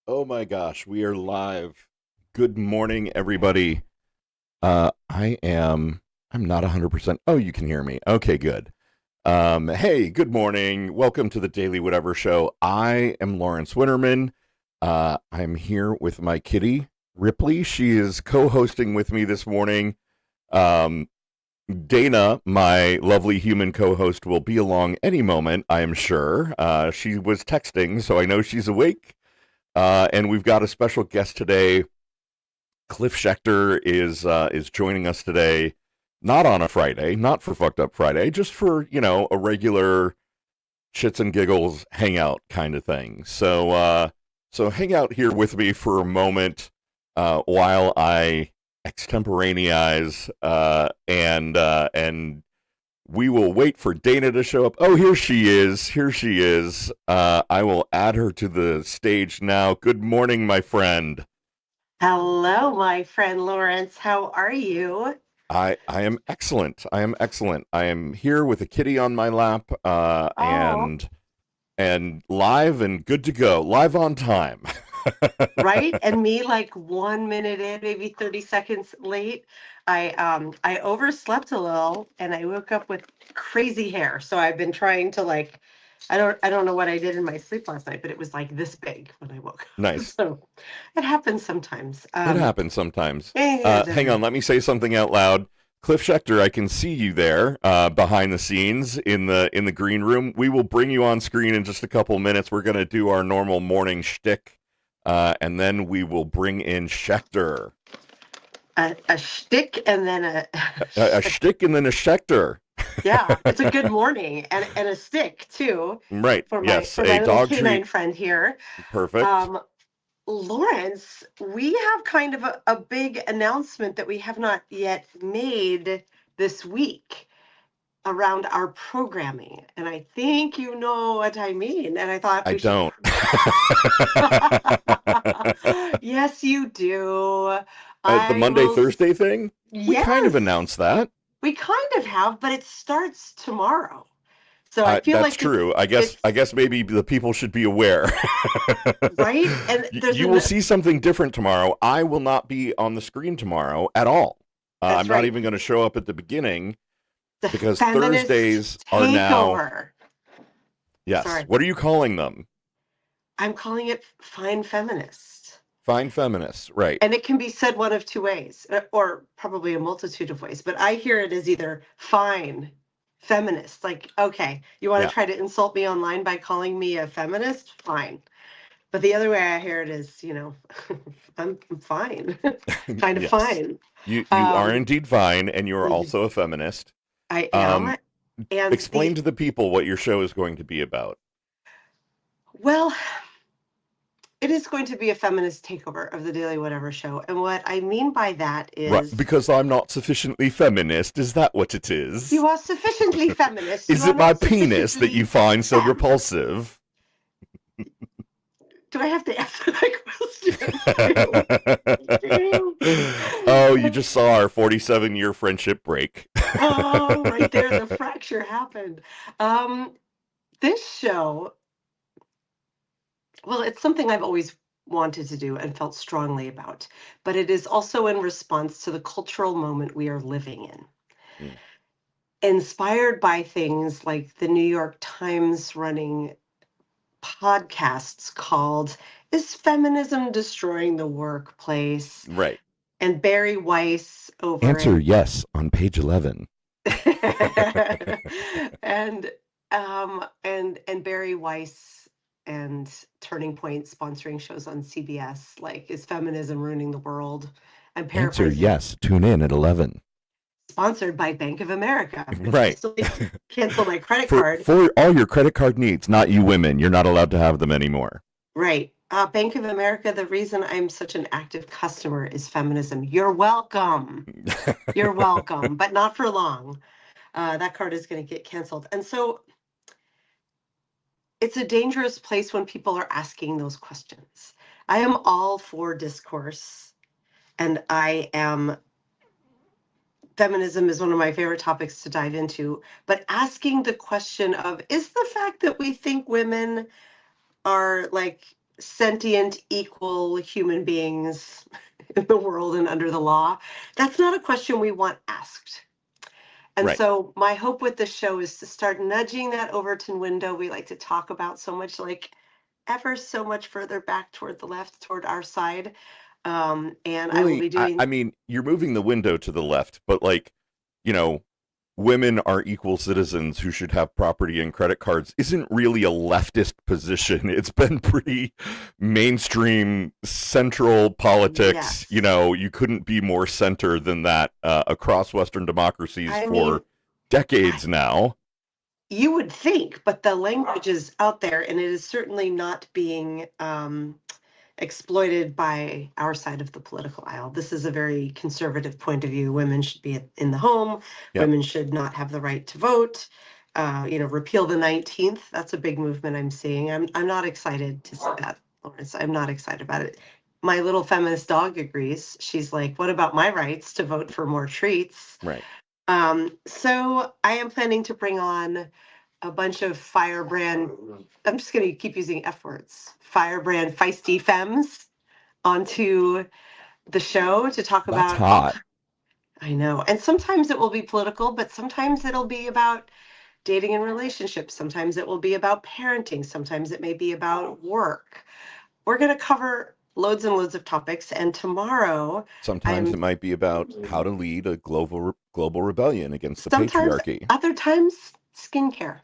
Oh my gosh, we are live. Good morning, everybody. I'm not 100%. Oh, you can hear me. Okay, good. Hey, good morning. Welcome to the Daily Whatever Show. I am Lawrence Winterman. I'm here with my kitty, Ripley. She is co hosting with me this morning. Um, Dana, my lovely human co host, will be along any moment, I am sure. She was texting, so I know she's awake. And we've got a special guest today. Cliff Schecter is joining us today, not on a Friday, not for Fucked Up Friday, just for a regular shits and giggles hangout kind of thing. So hang out here with me for a moment while I extemporaneize and we will wait for Dana to show up. Oh, here she is. Here she is. I will add her to the stage now. Good morning, my friend. Hello, my friend Lawrence. How are you? I am excellent. I am excellent. I am here with a kitty on my lap, Oh, and live and good to go. Live on time. right. And me like 1 minute in, maybe 30 seconds late. I overslept a little and I woke up with crazy hair. So I've been trying to like I don't know what I did in my sleep last night, but it was like this big when I woke up. Nice. So it happens sometimes. It happens sometimes. And Hang on, let me say something out loud. Cliff Schecter, I can see you there behind the scenes in the green room. We will bring you on screen in just a couple minutes. We're going to do our normal morning shtick, and then we will bring in Schecter. a shtick and then a A shtick and then a Schecter. yeah, it's a good morning and a stick too Right. for my Yes. for A my little dog canine treat. friend here. Perfect. Um, Lawrence, we have kind of a big announcement that we have not yet made this week around our programming, and I think you know what I mean. And I thought I we should. don't. Yes, you do. The I Monday will. Thursday thing. We kind of Yes, announced that. we kind of have, but it starts tomorrow. So I feel That's like true. I guess it's maybe the people should be aware. right, and there's You will an see something different tomorrow. I will not be on the screen tomorrow at all. I'm that's not right, even going to show up at the beginning the because feminist Thursdays are now. takeover. Yes. Sorry, What are you calling them? I'm calling it fine feminist. Fine feminists. Right. And it can be said one of two ways, or probably a multitude of ways, but I hear it as either fine feminist, like, okay, you want Yeah. to try to insult me online by calling me a feminist? Fine. But the other way I hear it is, I'm fine, kind of Yes. fine. You are Um, indeed fine, and you are also a feminist. I Um, am. And Explain to the people what your show is going to be about. well, it is going to be a feminist takeover of the Daily Whatever show. And what I mean by that Right, is because I'm not sufficiently feminist. Is that what it you is? are sufficiently feminist. You Is are it my not penis that you sufficiently find so femme. repulsive? Do I have to answer that question? I Oh, you do. just saw our 47-year friendship break. Oh, right there, the fracture happened. Um, this show, well, it's something I've always wanted to do and felt strongly about, but it is also in response to the cultural moment we are living in. Mm. Inspired by things like the New York Times running podcasts called Is Feminism Destroying the Workplace? Right. And Barry Weiss over Answer at yes on page 11. and and Barry Weiss and Turning Point sponsoring shows on CBS like Is Feminism Ruining the World? I'm Answer paraphrasing. yes. Tune in at 11. Sponsored by Bank of America. Right. So they cancel my credit for card. for all your credit card needs, not you women. You're not allowed to have them anymore. Right. Bank of America, the reason I'm such an active customer is feminism. You're welcome. You're welcome, but not for long. That card is going to get canceled. And so it's a dangerous place when people are asking those questions. I am all for discourse, and feminism is one of my favorite topics to dive into. But asking the question of, is the fact that we think women are like sentient, equal human beings in the world and under the law? That's not a question we want asked. And Right. so my hope with this show is to start nudging that Overton window we like to talk about so much, like ever so much further back toward the left, toward our side. And I will Really, be I doing, mean, you're moving the window to the left, but like, you know, women are equal citizens who should have property and credit cards isn't really a leftist position. It's been pretty mainstream central politics. yes. You couldn't be more center than that across Western democracies I mean, for decades now. you would think, but the language is out there and it is certainly not being exploited by our side of the political aisle. This is a very conservative point of view. Women should be in the home. Yep. Women should not have the right to vote. Repeal the 19th. That's a big movement I'm seeing. I'm not excited to see that, Lawrence. I'm not excited about it. My little feminist dog agrees. She's like, "What about my rights to vote for more treats?" Right. So I am planning to bring on a bunch of firebrand, I'm just going to keep using F words, firebrand feisty femmes onto the show to talk That's about all. hot. I know. And sometimes it will be political, but sometimes it'll be about dating and relationships. Sometimes it will be about parenting. Sometimes it may be about work. We're going to cover loads and loads of topics. And tomorrow, Sometimes I'm it might be about how to lead a global rebellion against the sometimes, patriarchy. other times, skincare.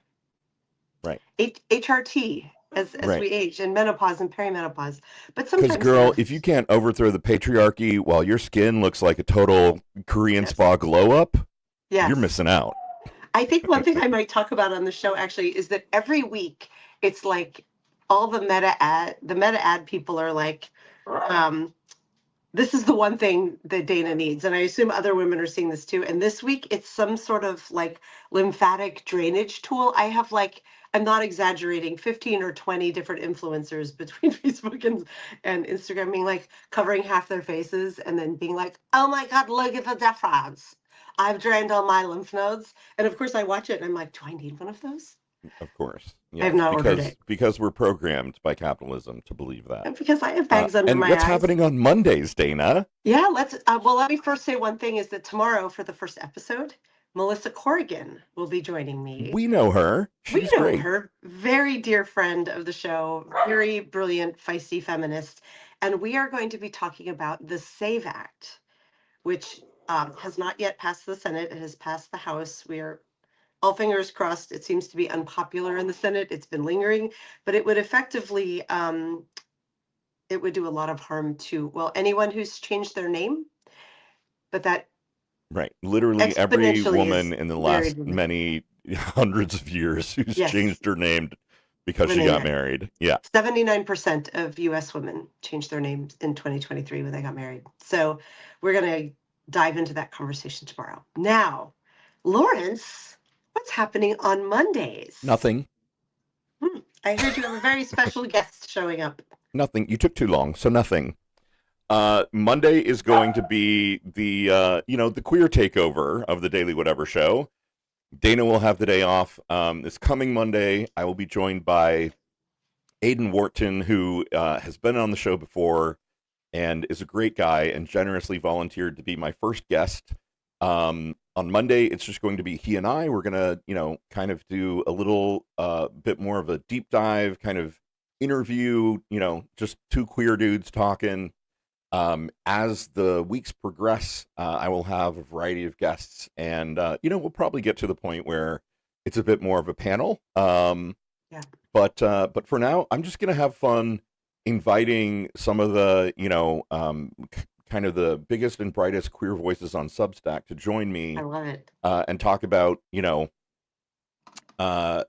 Right. HRT as Right. we age and menopause and perimenopause. But Because, sometimes girl, if lifts. you can't overthrow the patriarchy while your skin looks like a total Korean Yes. spa glow up, you're Yes. missing out. I think one thing I might talk about on the show actually is that every week it's like all the meta ad people are like, um, this is the one thing that Dana needs. And I assume other women are seeing this too. And this week, it's some sort of like lymphatic drainage tool. I have like, I'm not exaggerating, 15 or 20 different influencers between Facebook and Instagram being like covering half their faces and then being like, oh my God, look at the difference. I've drained all my lymph nodes. And of course, I watch it and I'm like, do I need one of those? Of course. I have Yes. not ordered Because it. because we're programmed by capitalism to believe that. And because I have bags under And my what's eyes. happening on Mondays, Dana? Yeah, well, let me first say one thing is that tomorrow for the first episode, Melissa Corrigan will be joining me. We know her. We She's know great. her, very dear friend of the show, very brilliant, feisty feminist. And we are going to be talking about the SAVE Act, which has not yet passed the Senate. It has passed the House. We are all fingers crossed. It seems to be unpopular in the Senate. It's been lingering, but it would effectively, it would do a lot of harm to, well, anyone who's changed their name, but that Right. Literally every exponentially woman is in the very last many hundreds of years who's yes, changed her name because she got linear. married. Yeah. 79% of US women changed their names in 2023 when they got married. So we're going to dive into that conversation tomorrow. Now, Lawrence, what's happening on Mondays? Nothing. I heard you have a very special guest showing up. Nothing. You took too long, so nothing. Monday is going to be the queer takeover of the Daily Whatever show. Dana will have the day off. This coming Monday, I will be joined by Aiden Wharton, who has been on the show before and is a great guy and generously volunteered to be my first guest. On Monday, it's just going to be he and I. We're going to, kind of do a little bit more of a deep dive kind of interview, just two queer dudes talking. As the weeks progress, I will have a variety of guests, and we'll probably get to the point where it's a bit more of a panel. Yeah. But for now, I'm just gonna have fun inviting some of the kind of the biggest and brightest queer voices on Substack to join me I love it. and talk about uh,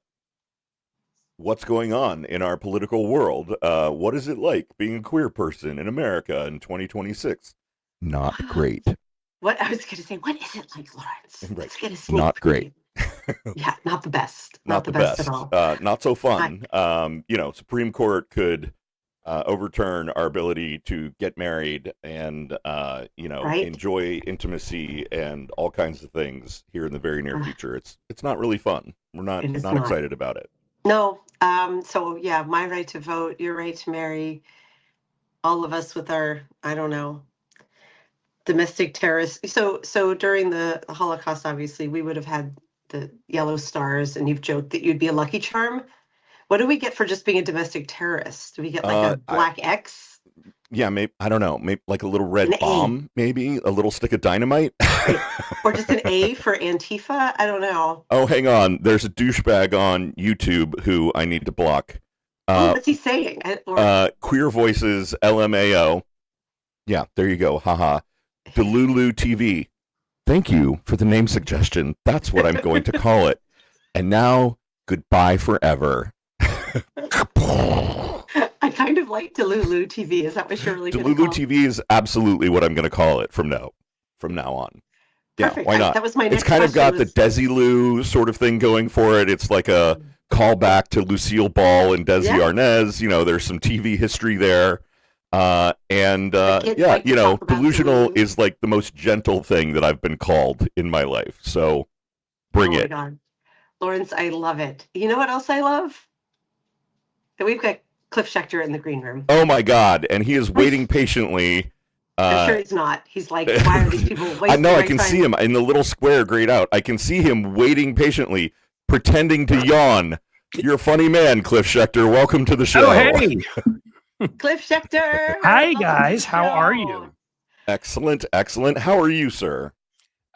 what's going on in our political world. What is it like being a queer person in America in 2026? Not great. What I was going to say, what is it like, Lawrence? Right. Let's get a sneak Not great. preview. Yeah, not the best. Not Not the the best at best. all. Not so fun. Supreme Court could overturn our ability to get married and Right? enjoy intimacy and all kinds of things here in the very near Ugh, future. It's not really fun. We're not it is not not. excited about it. No. So yeah, my right to vote, your right to marry, all of us with our, I don't know, domestic terrorists. So during the Holocaust, obviously, we would have had the yellow stars, and you've joked that you'd be a Lucky Charm. What do we get for just being a domestic terrorist? Do we get like a I black X? yeah, maybe I don't know, maybe like a little An red A, bomb, maybe a little stick of dynamite. right? Or just an A for Antifa? I don't know. Oh, hang on. There's a douchebag on YouTube who I need to block. Oh, Uh, what's he saying? Or Queer Voices LMAO. Yeah, there you go. Haha. Delulu TV. Thank you for the name suggestion. That's what I'm going to call it. And now, goodbye forever. I kind of like Delulu TV. Is that what you're really going to Delulu call it? TV is absolutely what I'm going to call it from now on. Yeah, Perfect. why not? That was my It's next kind of question got the was, Desilu sort of thing going for it. It's like a callback to Lucille Ball and Desi yeah, Arnaz. There's some TV history there. the kids Yeah, like to talk about delusional Delulu. is like the most gentle thing that I've been called in my life. So bring Oh my it. God. Lawrence, I love it. You know what else I love? That we've got Cliff Schecter in the green room. Oh my God. And he is waiting Which patiently. I'm sure he's not. He's like, why are these people I wasting know I my can time? see him in the little square grayed out. I can see him waiting patiently, pretending to yawn. You're a funny man, Cliff Schecter. Welcome to the show. Oh, hey. Cliff Schecter. Hi, welcome to guys. the How are show. you? Excellent, excellent. How are you, sir?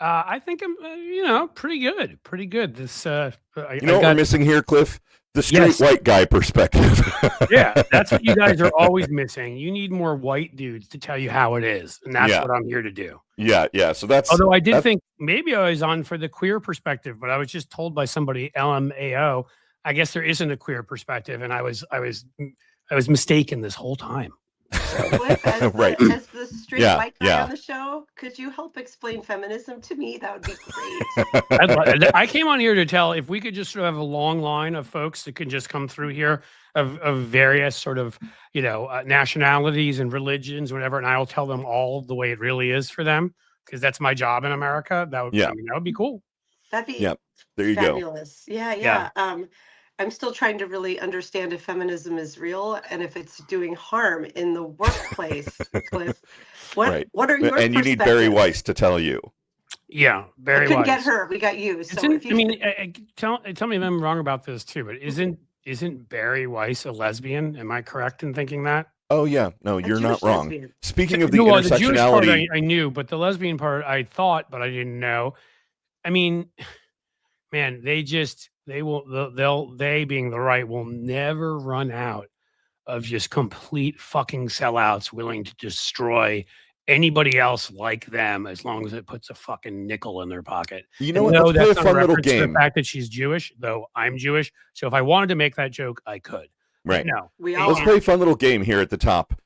I think I'm, pretty good. Pretty good. This, I You know what we're missing here, Cliff? The straight Yes. white guy perspective. Yeah, that's what you guys are always missing. You need more white dudes to tell you how it is, and that's Yeah. what I'm here to do. Yeah. So that's Although I did think maybe I was on for the queer perspective, but I was just told by somebody, LMAO, I guess there isn't a queer perspective, and I was mistaken this whole time. Cliff, as Right. as the straight Yeah, white guy yeah. on the show, could you help explain feminism to me? That would be great. I came on here to tell if we could just sort of have a long line of folks that can just come through here of various sort of nationalities and religions, whatever, and I'll tell them all the way it really is for them because that's my job in America. That would Yeah. that would be cool. That'd be Yeah. There you go. fabulous. Yeah. I'm still trying to really understand if feminism is real and if it's doing harm in the workplace. Cliff, Right. what are your And you need Barry perspectives? Weiss to tell you. Yeah, I very couldn't wise. get her. We got you. So if you tell me if I'm wrong about this too, but isn't Barry Weiss a lesbian? Am I correct in thinking that? Oh yeah. No, a you're Jewish not wrong. lesbian. Speaking of the No, the Jewish part intersectionality. I knew, but the lesbian part I thought, but I didn't know. I mean, man, they being the right will never run out of just complete fucking sellouts willing to destroy anybody else like them as long as it puts a fucking nickel in their pocket. You know And what? no, Let's play a that's not fun little reference to game. the fact that she's Jewish, though I'm Jewish. So if I wanted to make that joke, I could. But Right. no. We they all Let's can't. play a fun little game here at the top.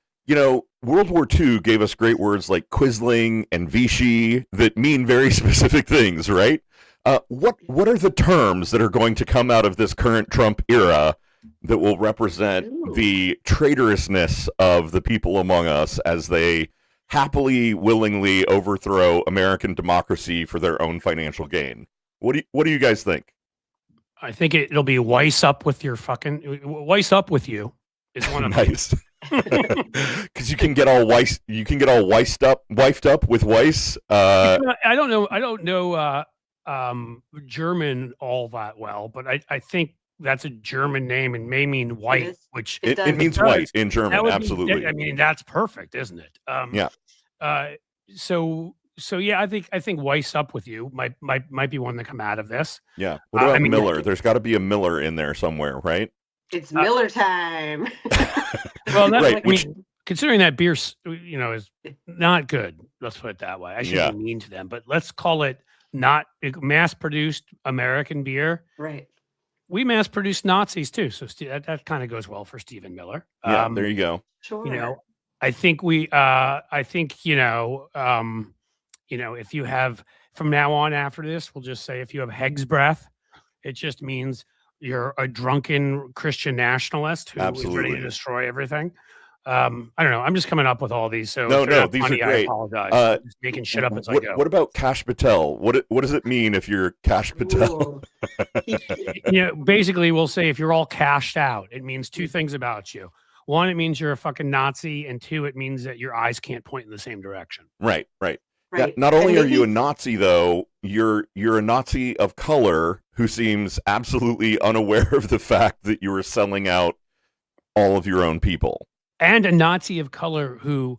World War II gave us great words like Quisling and Vichy that mean very specific things, right? What are the terms that are going to come out of this current Trump era that will represent Ooh. the traitorousness of the people among us as they happily, willingly overthrow American democracy for their own financial gain? What do you guys think? I think it'll be Weiss up with your fucking Weiss up with you is one of them. Nice. Because you can get all wifed up with Weiss. I don't know German all that well, but I think that's a German name and may mean white, is. which It It means does. white in that German. would Absolutely. be, I mean, that's perfect, isn't it? Yeah. So yeah, I think Weiss up with you might be one to come out of this. Yeah. What about I mean, Miller? There's got to be a Miller in there somewhere, right? It's Miller time. Well, that's Right, I mean, considering that beer, is not good. Let's put it that way. I shouldn't be mean to them, but let's call it not mass-produced American beer. Right. We mass-produced Nazis too, so that kind of goes well for Stephen Miller. Yeah. There you go. Sure. I think if you have from now on after this, we'll just say if you have Heg's breath, it just means you're a drunken Christian nationalist who is ready Absolutely. to destroy everything. I don't know. I'm just coming up with all these. So No, if they're no, not these are funny, I great. apologize. I'm just making shit up as I go. What about Cash Patel? What does it mean if you're Cash Patel? Basically, we'll say if you're all cashed out, it means two things about you. One, it means you're a fucking Nazi, and two, it means that your eyes can't point in the same direction. Right. Yeah, Right. not only are you a Nazi, though, you're a Nazi of color who seems absolutely unaware of the fact that you are selling out all of your own people. And a Nazi of color who,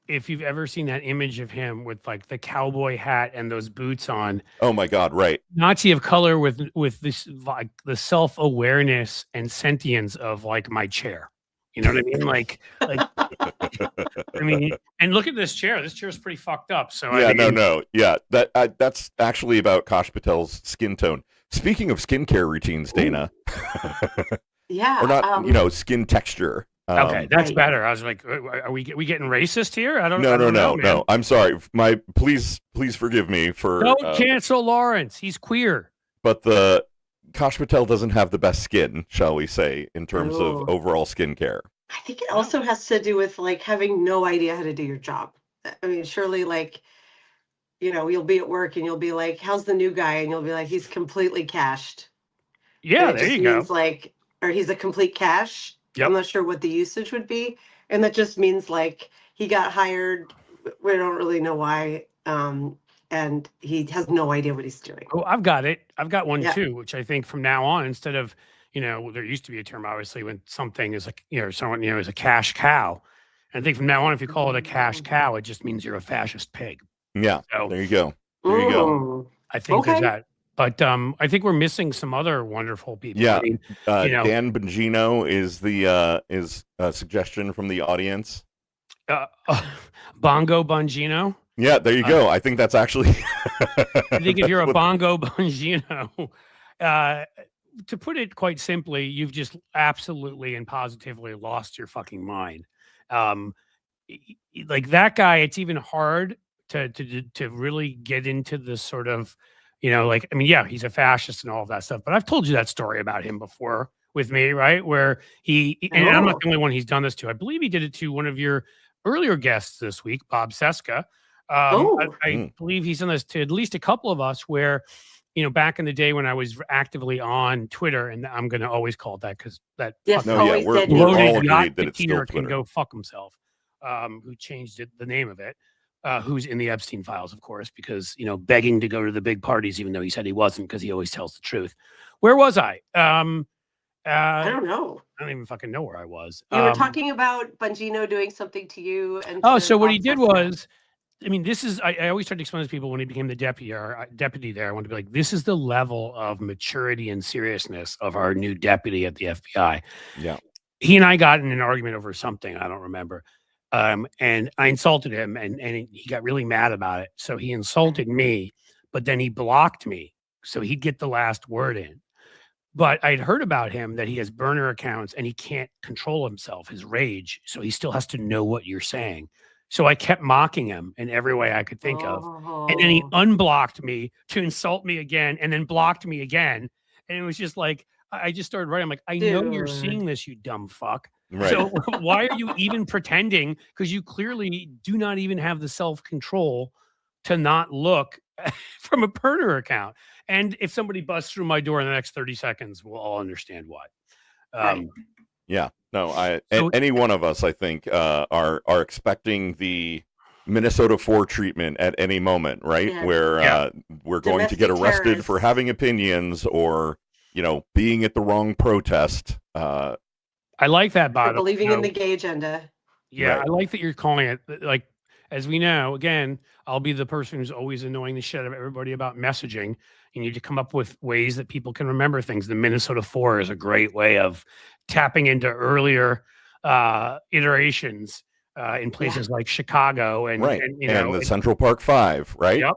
if you've ever seen that image of him with like the cowboy hat and those boots on. Oh my God, right. Nazi of color with this like the self-awareness and sentience of like my chair. You know what I mean? Like I mean, and look at this chair. This chair is pretty fucked up. So yeah, no. Yeah, that's actually about Kash Patel's skin tone. Speaking of skincare routines, Dana. Yeah. Or not, skin texture. Okay, that's better. I was like, are we getting racist here? I don't know. No. I'm sorry. Please forgive me for. Don't cancel Lawrence. He's queer. But the Kash Patel doesn't have the best skin, shall we say, in terms of overall skincare. I think it also has to do with like having no idea how to do your job. I mean, surely like, you'll be at work and you'll be like, how's the new guy? And you'll be like, he's completely cached. Yeah, there you go. Like, or he's a complete cache. Yep. I'm not sure what the usage would be. And that just means like he got hired. We don't really know why. And he has no idea what he's doing. Oh, I've got it. I've got one too, which I think from now on, instead of, there used to be a term, obviously, when something is like, someone, is a cash cow. And I think from now on, if you call it a cash cow, it just means you're a fascist pig. Yeah. So, there you go. There you go. I think there's that. But I think we're missing some other wonderful people. Yeah. I mean, Dan Bongino is the suggestion from the audience. Bongo Bongino. Yeah, there you go. I think that's actually. I think if you're a Bongo Bongino, to put it quite simply, you've just absolutely and positively lost your fucking mind. Like that guy, it's even hard to really get into this sort of. He's a fascist and all of that stuff, but I've told you that story about him before with me, right? Where and I'm not the only one he's done this to. I believe he did it to one of your earlier guests this week, Bob Seska. I believe he's done this to at least a couple of us where, back in the day when I was actively on Twitter, and I'm going to always call it that because that we're all agreed that it's still Twitter. Can go fuck himself, who changed the name of it. Who's in the Epstein files, of course, because, begging to go to the big parties, even though he said he wasn't, because he always tells the truth. Where was I? I don't know. I don't even fucking know where I was. You were talking about Bongino doing something to you. And so what he did was, this is, I always try to explain to people when he became the deputy there, I want to be like, this is the level of maturity and seriousness of our new deputy at the FBI. Yeah. He and I got in an argument over something. I don't remember. And I insulted him and he got really mad about it. So he insulted me, but then he blocked me. So he'd get the last word in. But I'd heard about him that he has burner accounts and he can't control himself, his rage. So he still has to know what you're saying. So I kept mocking him in every way I could think of. And then he unblocked me to insult me again and then blocked me again. And it was just like, I just started writing. I'm like, I know you're seeing this, you dumb fuck. Right. So why are you even pretending? Because you clearly do not even have the self-control to not look from a burner account. And if somebody busts through my door in the next 30 seconds, we'll all understand why. Yeah, no, any one of us, I think, are expecting the Minnesota 4 treatment at any moment, right? Yeah. Where we're going to get arrested for having opinions or, being at the wrong protest. I like that, Bob. Believing in the gay agenda. Yeah, right. I like that you're calling it, like, as we know, again, I'll be the person who's always annoying the shit out of everybody about messaging. You need to come up with ways that people can remember things. The Minnesota 4 is a great way of tapping into earlier iterations in places like Chicago and the Central Park 5 , right? Yep.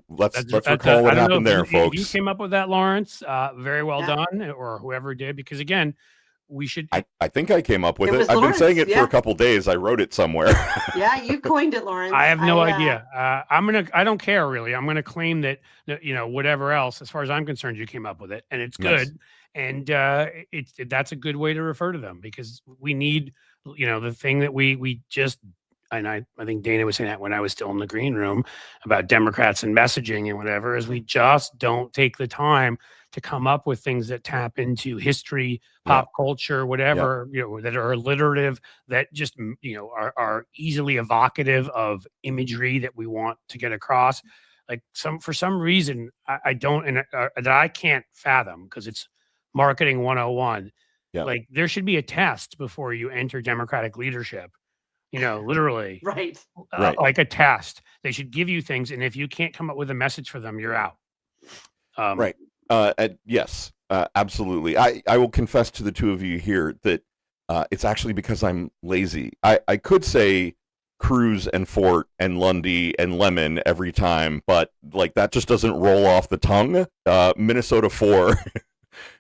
Let's recall what happened there, folks. If you came up with that, Lawrence, very well done, or whoever did, because again, we should. I think I came up with it. I've been saying it for a couple days. I wrote it somewhere. Yeah, you coined it, Lawrence. I have no idea. I don't care really. I'm gonna claim that, whatever else, as far as I'm concerned, you came up with it, and it's good. Nice. And that's a good way to refer to them, because we need, the thing that we just, and I think Dana was saying that when I was still in the green room about Democrats and messaging and whatever, is we just don't take the time to come up with things that tap into history, pop culture, whatever, that are alliterative, that just, are easily evocative of imagery that we want to get across. Like for some reason, I don't, and that I can't fathom, because it's marketing 101. Yeah. Like, there should be a test before you enter Democratic leadership, literally. Right. Right. Like a test. They should give you things, and if you can't come up with a message for them, you're out. Right. Yes, absolutely. I will confess to the two of you here that it's actually because I'm lazy. I could say Cruz and Fort and Lundy and Lemon every time, but like that just doesn't roll off the tongue. Minnesota 4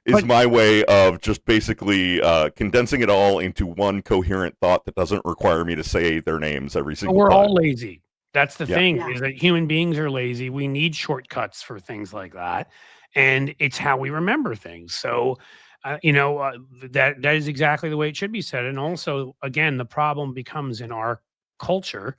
is my way of just basically condensing it all into one coherent thought that doesn't require me to say their names every single We're time. all lazy. That's the thing, Yeah. is that human beings are lazy. We need shortcuts for things like that. And it's how we remember things. So, that is exactly the way it should be said. And also, again, the problem becomes in our culture,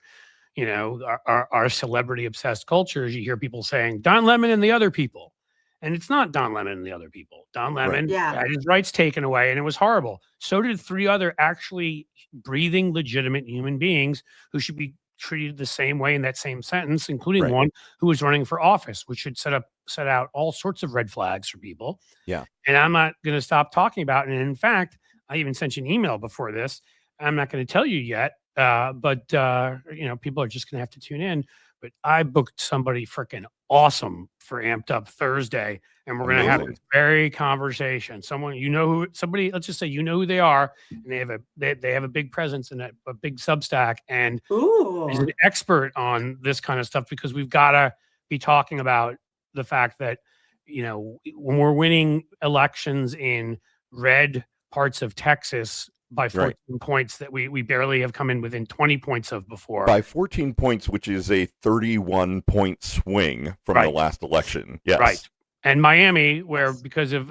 our celebrity obsessed cultures. You hear people saying Don Lemon and the other people. And it's not Don Lemon and the other people. Don Lemon Yeah. had his rights taken away, and it was horrible. So did 3 other actually breathing, legitimate human beings who should be treated the same way in that same sentence, including Right. one who was running for office, which should set out all sorts of red flags for people. Yeah. And I'm not going to stop talking about it. And in fact, I even sent you an email before this. I'm not going to tell you yet, but people are just going to have to tune in. But I booked somebody freaking awesome for Amped Up Thursday, and we're going to have this very conversation. Somebody, let's just say, who they are, and they have a big presence in a big Substack, and is an expert on this kind of stuff, because we've got to be talking about the fact that, when we're winning elections in red parts of Texas by 14 points that we barely have come in within 20 points of before. By 14 points, which is a 31-point swing from the last election. Yes. Right. And Miami, where because of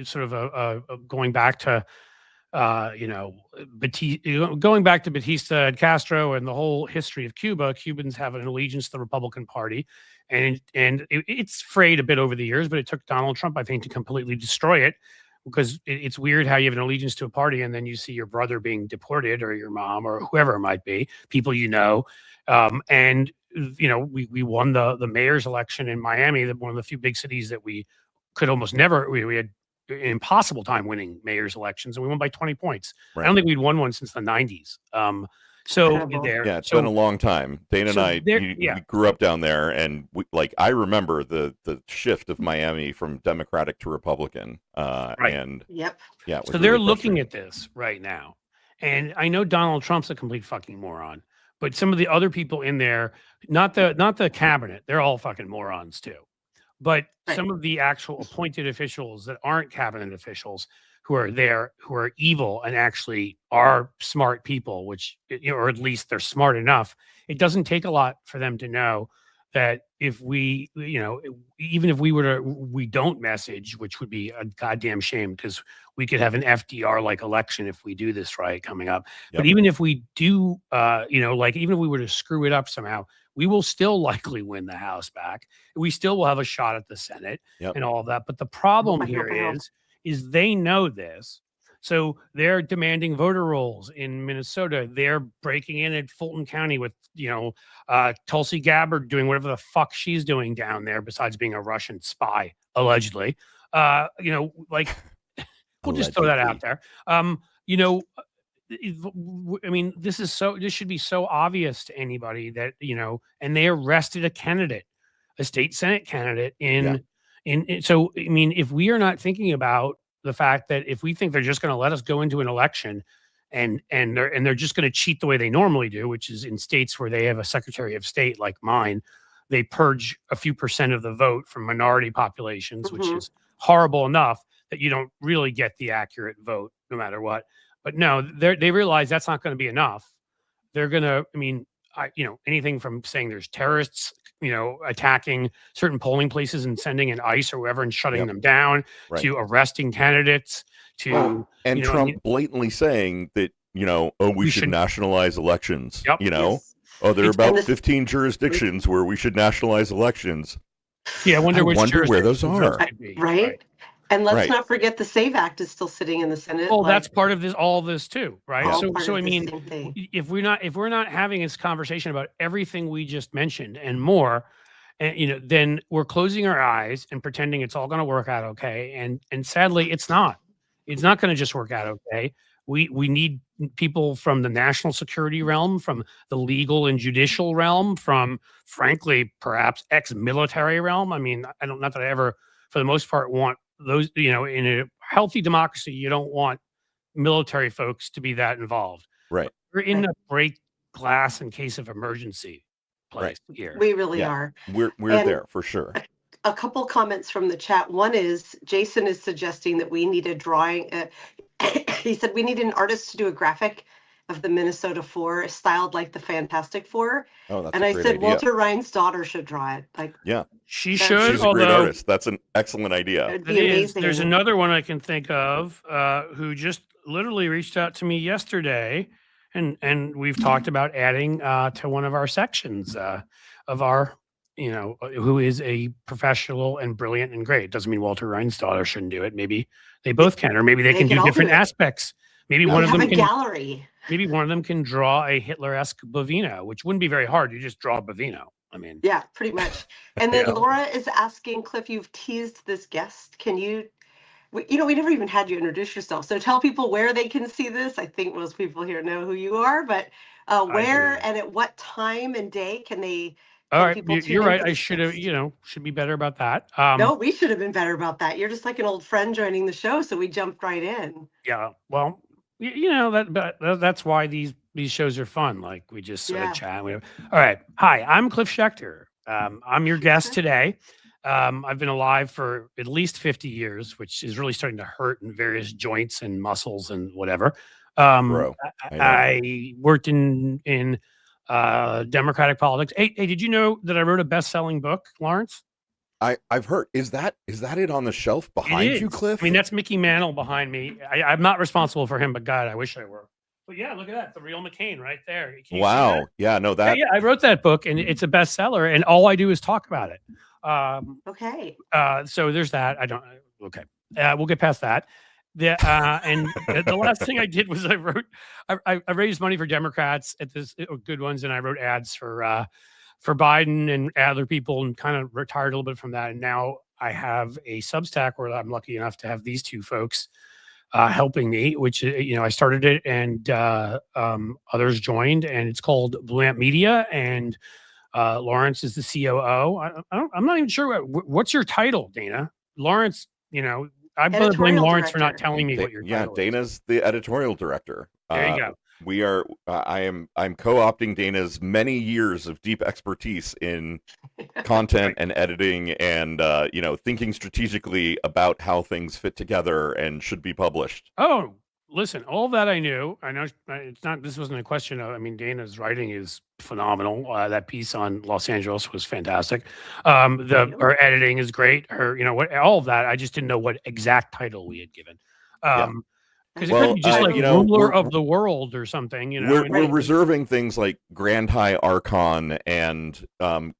sort of going back to going back to Batista and Castro and the whole history of Cuba, Cubans have an allegiance to the Republican Party, and it's frayed a bit over the years, but it took Donald Trump, I think, to completely destroy it. Because it's weird how you have an allegiance to a party and then you see your brother being deported, or your mom, or whoever it might be, people and we won the mayor's election in Miami, one of the few big cities that we could almost never. We had an impossible time winning mayor's elections, and we won by 20 points. Right. I don't think we'd won one since the 90s. It's been a long time. Dana and I, we grew up down there, and I remember the shift of Miami from Democratic to Republican. And so they're looking at this right now, and I know Donald Trump's a complete fucking moron, but some of the other people in there, not the cabinet, they're all fucking morons too. But some of the actual appointed officials that aren't cabinet officials, who are there, who are evil and actually are smart people, which, or at least they're smart enough. It doesn't take a lot for them to know that if we, even if we don't message, which would be a goddamn shame, because we could have an FDR like election if we do this right coming up. But even if we do, even if we were to screw it up somehow, we will still likely win the House back. We still will have a shot at the Senate and all of that. But the problem here is they know this. So they're demanding voter rolls in Minnesota. They're breaking in at Fulton County with, Tulsi Gabbard doing whatever the fuck she's doing down there, besides being a Russian spy, allegedly. We'll just throw that out there. This should be so obvious to anybody that, and they arrested a state Senate candidate so, I mean, if we are not thinking about the fact that if we think they're just going to let us go into an election and they're just going to cheat the way they normally do, which is in states where they have a Secretary of State like mine, they purge a few percent of the vote from minority populations, which is horrible enough that you don't really get the accurate vote no matter what. But no, they realize that's not going to be enough. They're going to, anything from saying there's terrorists, attacking certain polling places and sending in ICE or whatever and shutting them down, Right. to arresting candidates, to and Trump blatantly saying that we should nationalize elections. Yep. Yes. There are It's- about 15 jurisdictions where we should nationalize elections. Yeah, I wonder where those are. could be, Right. And let's Right. not forget the SAVE Act is still sitting in the Senate. Well, that's part of all this too, right? Yeah. So I mean, if we're not having this conversation about everything we just mentioned and more, and then we're closing our eyes and pretending it's all going to work out okay. And sadly, it's not. It's not going to just work out okay. We need people from the national security realm, from the legal and judicial realm, from frankly, perhaps ex-military realm. I mean, not that I ever, for the most part, want those, in a healthy democracy, you don't want military folks to be that involved. Right. We're in a break glass in case of emergency place here. We really are. We're there for sure. A couple comments from the chat. One is Jason is suggesting that we need a drawing. He said we need an artist to do a graphic of the Minnesota Four styled like the Fantastic Four. Oh, that's and a I great said idea. Walter Ryan's daughter should draw it. She should. She's a great artist. That's an excellent idea. It'd be amazing. There's another one I can think of who just literally reached out to me yesterday, and we've talked about adding to one of our sections of our, who is a professional and brilliant and great. Doesn't mean Walter Ryan's daughter shouldn't do it. Maybe they both can, or maybe they can do different aspects. Maybe one of them can gallery. Maybe one of them can draw a Hitler-esque Bovino, which wouldn't be very hard. You just draw a Bovino. I mean, yeah, pretty much. And then Laura is asking, Cliff, you've teased this guest. Can you, we never even had you introduce yourself. So tell people where they can see this. I think most people here know who you are, but where and at what time and day can they? All right, you're right. I should have, should be better about that. No, we should have been better about that. You're just like an old friend joining the show, so we jumped right in. Yeah, well, that's why these shows are fun. Like we just sort of chat. All right, hi, I'm Cliff Schecter. I'm your guest today. I've been alive for at least 50 years, which is really starting to hurt in various joints and muscles and whatever. Bro, I worked in democratic politics. Hey, did you know that I wrote a best-selling book, Lawrence? I've heard. Is that it on the shelf behind you, Cliff? I mean, that's Mickey Mantle behind me. I'm not responsible for him, but God, I wish I were. But yeah, look at that. The real McCain right there. Wow. Yeah, no, that. Yeah, I wrote that book and it's a bestseller and all I do is talk about it. Okay. So there's that. Okay. We'll get past that. And the last thing I did was I raised money for Democrats at this good ones. And I wrote ads for Biden and other people and kind of retired a little bit from that. And now I have a Substack where I'm lucky enough to have these two folks helping me, which, I started it and others joined, and it's called Blue Amp Media. And Lawrence is the COO. I'm not even sure what's your title, Dana. Lawrence, I blame Lawrence for not telling me what your title is. Dana's the editorial director. There you go. We are. I'm co-opting Dana's many years of deep expertise in content and editing, and thinking strategically about how things fit together and should be published. Oh, listen, all that I knew. I know it's not. This wasn't a question of. I mean, Dana's writing is phenomenal. That piece on Los Angeles was fantastic. Her editing is great. Her, all of that. I just didn't know what exact title we had given. Because it could be just ruler of the world or something, We're reserving things like Grand High Archon and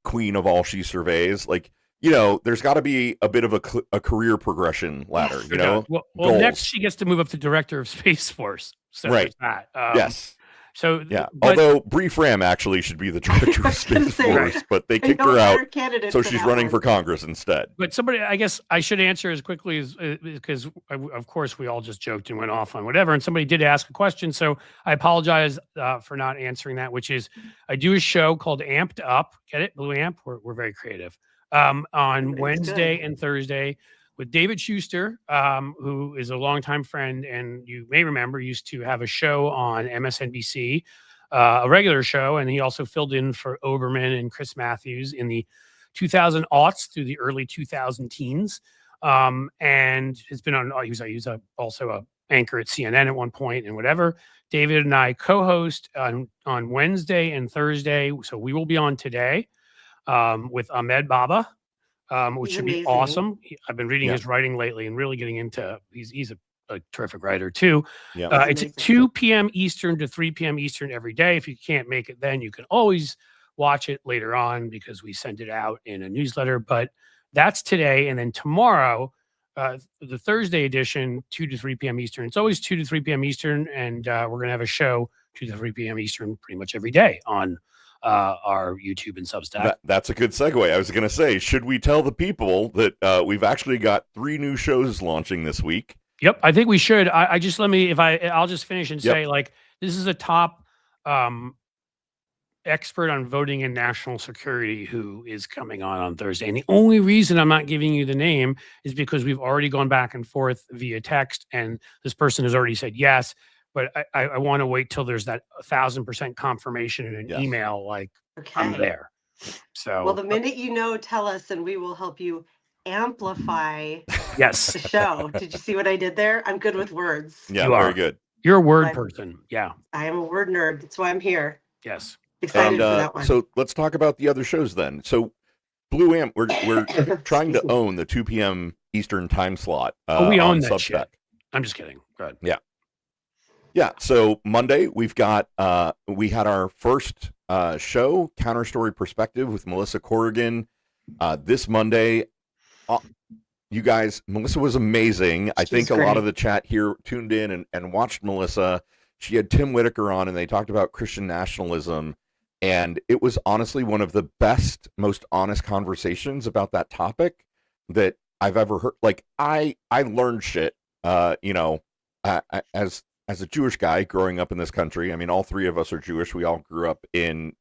Queen of All She Surveys. Like, there's got to be a bit of a career progression ladder, Well, next she gets to move up to Director of Space Force. So right. That. Yes. So yeah, although Bree Fram actually should be the Director of Space Force, but they kicked her out, so she's running for Congress instead. But somebody, I guess I should answer as quickly as because of course we all just joked and went off on whatever, and somebody did ask a question, so I apologize for not answering that. Which is, I do a show called Amped Up. Get it, Blue Amp? We're very creative. On Wednesday and Thursday with David Schecter, who is a longtime friend, and you may remember used to have a show on MSNBC, a regular show, and he also filled in for Oberman and Chris Matthews in the 2000s through the early 2000 teens, and has been on. He's also anchor at CNN at one point and whatever. David and I co-host on Wednesday and Thursday. So we will be on today with Ahmed Baba, which He's should be amazing. awesome. I've been reading Yeah. his writing lately and really getting into. He's a terrific writer too. Yeah. It's Amazing. at 2 p.m. Eastern to 3 p.m. Eastern every day. If you can't make it, then you can always watch it later on because we send it out in a newsletter. But that's today, and then tomorrow. The Thursday edition, 2 to 3 p.m. Eastern. It's always 2 to 3 p.m. Eastern, and we're going to have a show 2 to 3 p.m. Eastern pretty much every day on our YouTube and Substack. That's a good segue. I was going to say, should we tell the people that we've actually got 3 new shows launching this week? Yep, I think we should. I just I'll just finish and say, like, this is a top expert on voting and national security who is coming on Thursday. And the only reason I'm not giving you the name is because we've already gone back and forth via text, and this person has already said yes. But I want to wait till there's that 1,000% confirmation in an email, like I'm there. So, well, the minute you know, tell us, and we will help you amplify yes, the show. Did you see what I did there? I'm good with words. Yeah, very good. You're a word person. Yeah, I am a word nerd. That's why I'm here. Yes. Excited for that one. So let's talk about the other shows then. So Blue Amp, we're trying to own the 2 p.m. Eastern time slot. We own on that Substack. shit. I'm just kidding. Go ahead. Yeah. So Monday we've got we had our first show, Counter Story Perspective, with Melissa Corrigan. This Monday, you guys, Melissa was amazing. I think a lot of the chat here tuned in and watched Melissa. She had Tim Whitaker on, and they talked about Christian nationalism. And it was honestly one of the best, most honest conversations about that topic that I've ever heard. Like, I learned shit, as a Jewish guy growing up in this country. I mean, all 3 of us are Jewish. We all grew up in,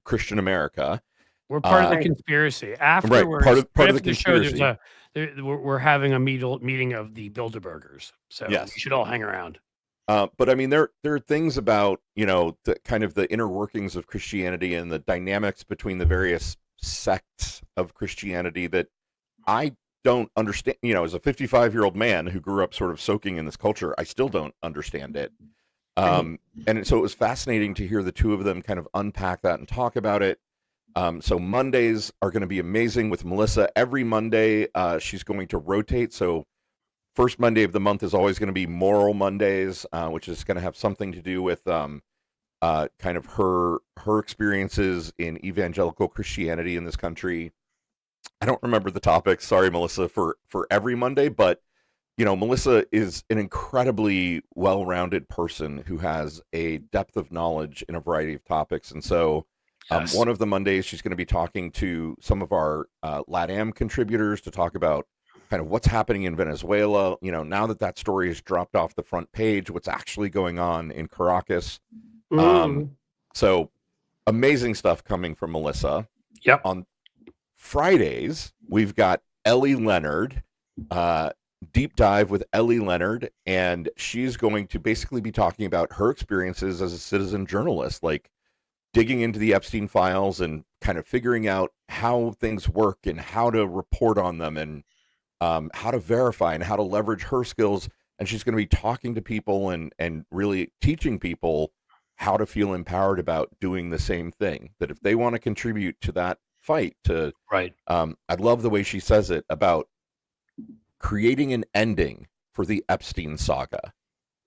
Christian America. We're part of the conspiracy. Afterwards, right, part of the conspiracy. conspiracy. We're having a meeting of the Bilderbergers. So Yes. we should all hang around. But I mean, there are things about, the kind of the inner workings of Christianity and the dynamics between the various sects of Christianity that I don't understand. As a 55-year-old man who grew up sort of soaking in this culture, I still don't understand it. And so it was fascinating to hear the 2 of them kind of unpack that and talk about it. So Mondays are going to be amazing with Melissa. Every Monday, she's going to rotate. So first Monday of the month is always going to be Moral Mondays, which is going to have something to do with kind of her experiences in evangelical Christianity in this country. I don't remember the topics. Sorry, Melissa, for every Monday, but Melissa is an incredibly well-rounded person who has a depth of knowledge in a variety of topics, and so one of the Mondays she's going to be talking to some of our LATAM contributors to talk about kind of what's happening in Venezuela, now that story has dropped off the front page, what's actually going on in Caracas. So amazing stuff coming from Melissa. Yep. On Fridays, we've got Ellie Leonard, deep dive with Ellie Leonard, and she's going to basically be talking about her experiences as a citizen journalist, like digging into the Epstein files and kind of figuring out how things work and how to report on them and how to verify and how to leverage her skills. And she's going to be talking to people and really teaching people how to feel empowered about doing the same thing, that if they want to contribute to that fight right. I love the way she says it about creating an ending for the Epstein saga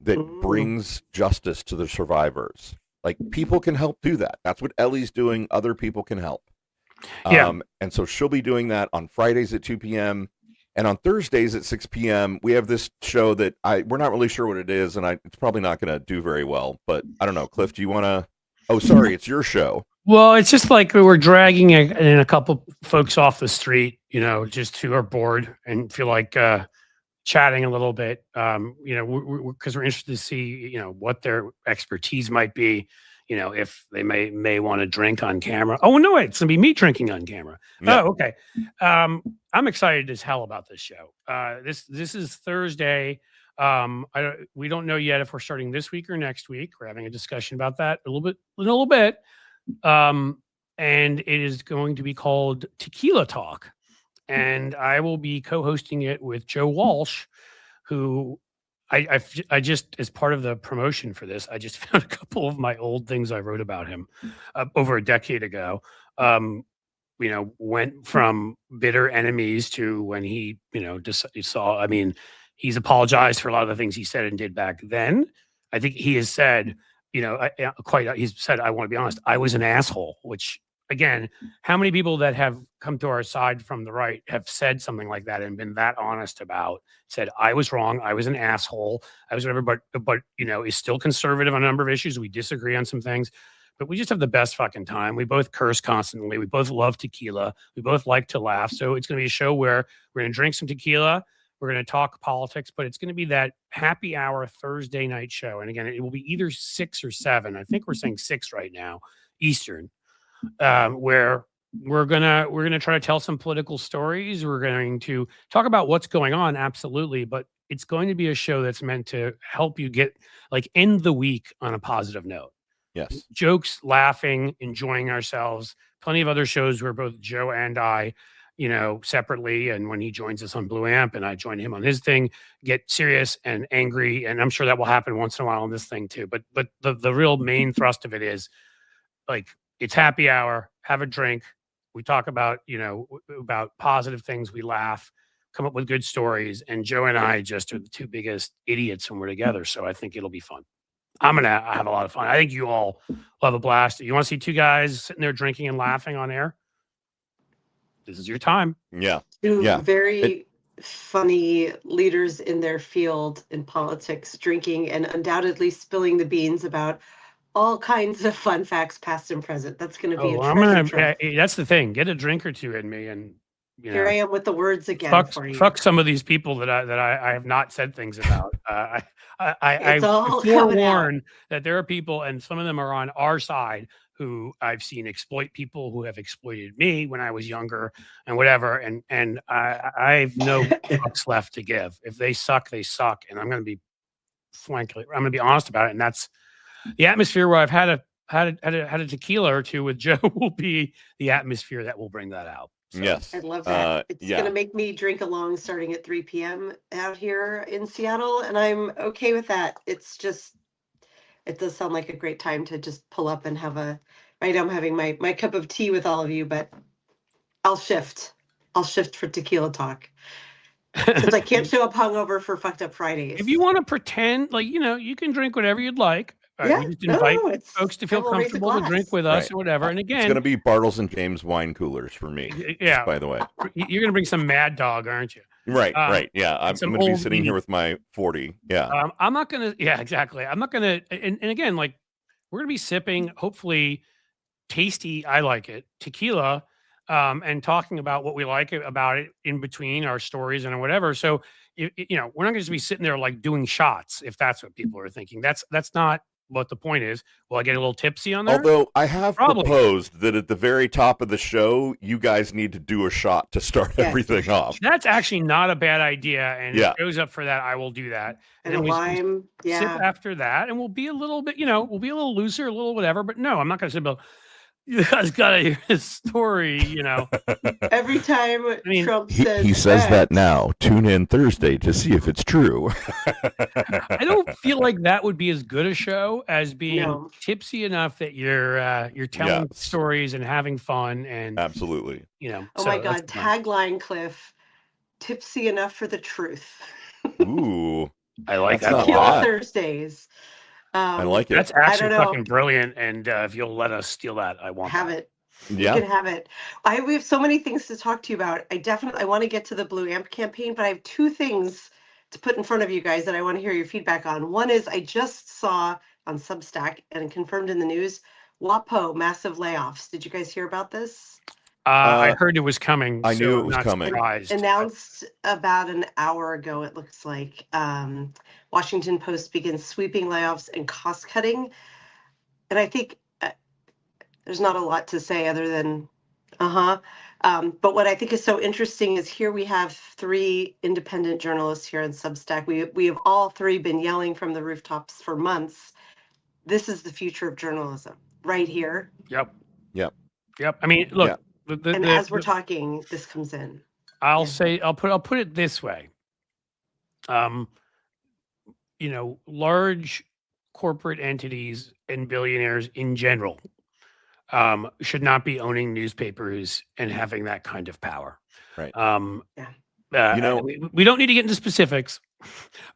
that brings justice to the survivors. Like, people can help do that. That's what Ellie's doing. Other people can help. And so she'll be doing that on Fridays at 2 p.m. And on Thursdays at 6 p.m., we have this show that we're not really sure what it is, and it's probably not going to do very well. But I don't know. Cliff, do you want to? Oh, sorry, it's your show. Well, it's just like we're dragging in a couple folks off the street, just who are bored and feel like chatting a little bit, because we're interested to see, what their expertise might be, if they may want to drink on camera. Oh, no, wait, it's going to be me drinking on camera. Yeah. Oh, okay. I'm excited as hell about this show. This is Thursday. We don't know yet if we're starting this week or next week. We're having a discussion about that a little bit. And it is going to be called Tequila Talk. And I will be co-hosting it with Joe Walsh, who I just, as part of the promotion for this, I just found a couple of my old things I wrote about him over a decade ago. Went from bitter enemies to when he, saw, I mean, he's apologized for a lot of the things he said and did back then. I think he has said, he's said, I want to be honest, I was an asshole, which again, how many people that have come to our side from the right have said something like that and been that honest about, said, I was wrong, I was an asshole, I was whatever, but is still conservative on a number of issues. We disagree on some things, but we just have the best fucking time. We both curse constantly. We both love tequila. We both like to laugh. So it's going to be a show where we're going to drink some tequila. We're going to talk politics, but it's going to be that happy hour Thursday night show. And again, it will be either 6 or 7. I think we're saying 6 right now, Eastern, where we're gonna try to tell some political stories. We're going to talk about what's going on, absolutely, but it's going to be a show that's meant to help you get end the week on a positive note. Yes. Jokes, laughing, enjoying ourselves. Plenty of other shows where both Joe and I, separately, and when he joins us on Blue Amp and I join him on his thing, get serious and angry. And I'm sure that will happen once in a while on this thing too. But the real main thrust of it is it's happy hour, have a drink. We talk about, about positive things. We laugh, come up with good stories. And Joe and I just are the two biggest idiots when we're together. So I think it'll be fun. I'm going to have a lot of fun. I think you all will have a blast. You want to see two guys sitting there drinking and laughing on air? This is your time. Yeah. Two very funny leaders in their field in politics, drinking and undoubtedly spilling the beans about all kinds of fun facts, past and present. That's going to be a treasure trove. That's the thing. Get a drink or two in me, and here I am with the words again for you. Fuck some of these people that I have not said things about. I forewarn that there are people, and some of them are on our side, who I've seen exploit people who have exploited me when I was younger and whatever. And I've no fucks left to give. If they suck, they suck. And I'm going to be honest about it. And that's the atmosphere where I've had a tequila or two with Joe will be the atmosphere that will bring that out. So, yes. I love that. It's going to make me drink along starting at 3 p.m. out here in Seattle. And I'm okay with that. It's just, it does sound like a great time to just pull up and have right now I'm having my cup of tea with all of you, but I'll shift for tequila talk. Since I can't show up hungover for Fucked Up Fridays. If you want to pretend, you can drink whatever you'd like. Yeah, we just invite folks to feel comfortable to drink with us or whatever. And again, it's going to be Bartles and James wine coolers for me. Yeah. By the way, you're going to bring some Mad Dog, aren't you? Right. Yeah. I'm going to be sitting here with my 40. Yeah. I'm not going to. Yeah, exactly. I'm not going to. And again, we're going to be sipping, hopefully tasty. I like it. Tequila. And talking about what we like about it in between our stories and whatever. So, we're not going to just be sitting there doing shots, if that's what people are thinking. That's not what the point is. Will I get a little tipsy on there? Although I have proposed that at the very top of the show, you guys need to do a shot to start everything off. That's actually not a bad idea. And if it goes up for that, I will do that. And then lime. Sip after that. And we'll be a little bit, we'll be a little looser, a little whatever. But no, I'm not going to say, you guys got to hear his story, Every time Trump says he says that now. Tune in Thursday to see if it's true. I don't feel like that would be as good a show as being tipsy enough that you're telling stories and having fun and absolutely. Oh my God, tagline, Cliff. Tipsy enough for the truth. Ooh, I like that. Tequila Thursdays. I like it. That's actually fucking brilliant. And if you'll let us steal that, I want it. Yeah. You can have it. We have so many things to talk to you about. I want to get to the Blue Amp campaign, but I have 2 things to put in front of you guys that I want to hear your feedback on. One is I just saw on Substack and confirmed in the news, WAPO massive layoffs. Did you guys hear about this? I heard it was coming. I knew it was coming. Surprised. Announced about an hour ago, it looks like. Washington Post begins sweeping layoffs and cost cutting. And I think there's not a lot to say other than, but what I think is so interesting is here we have 3 independent journalists here in Substack. We have all 3 been yelling from the rooftops for months. This is the future of journalism right here. Yep. I mean, look. Yeah. As we're talking, this comes in. I'll put it this way. large corporate entities and billionaires in general should not be owning newspapers and having that kind of power. Right. Yeah. We don't need to get into specifics,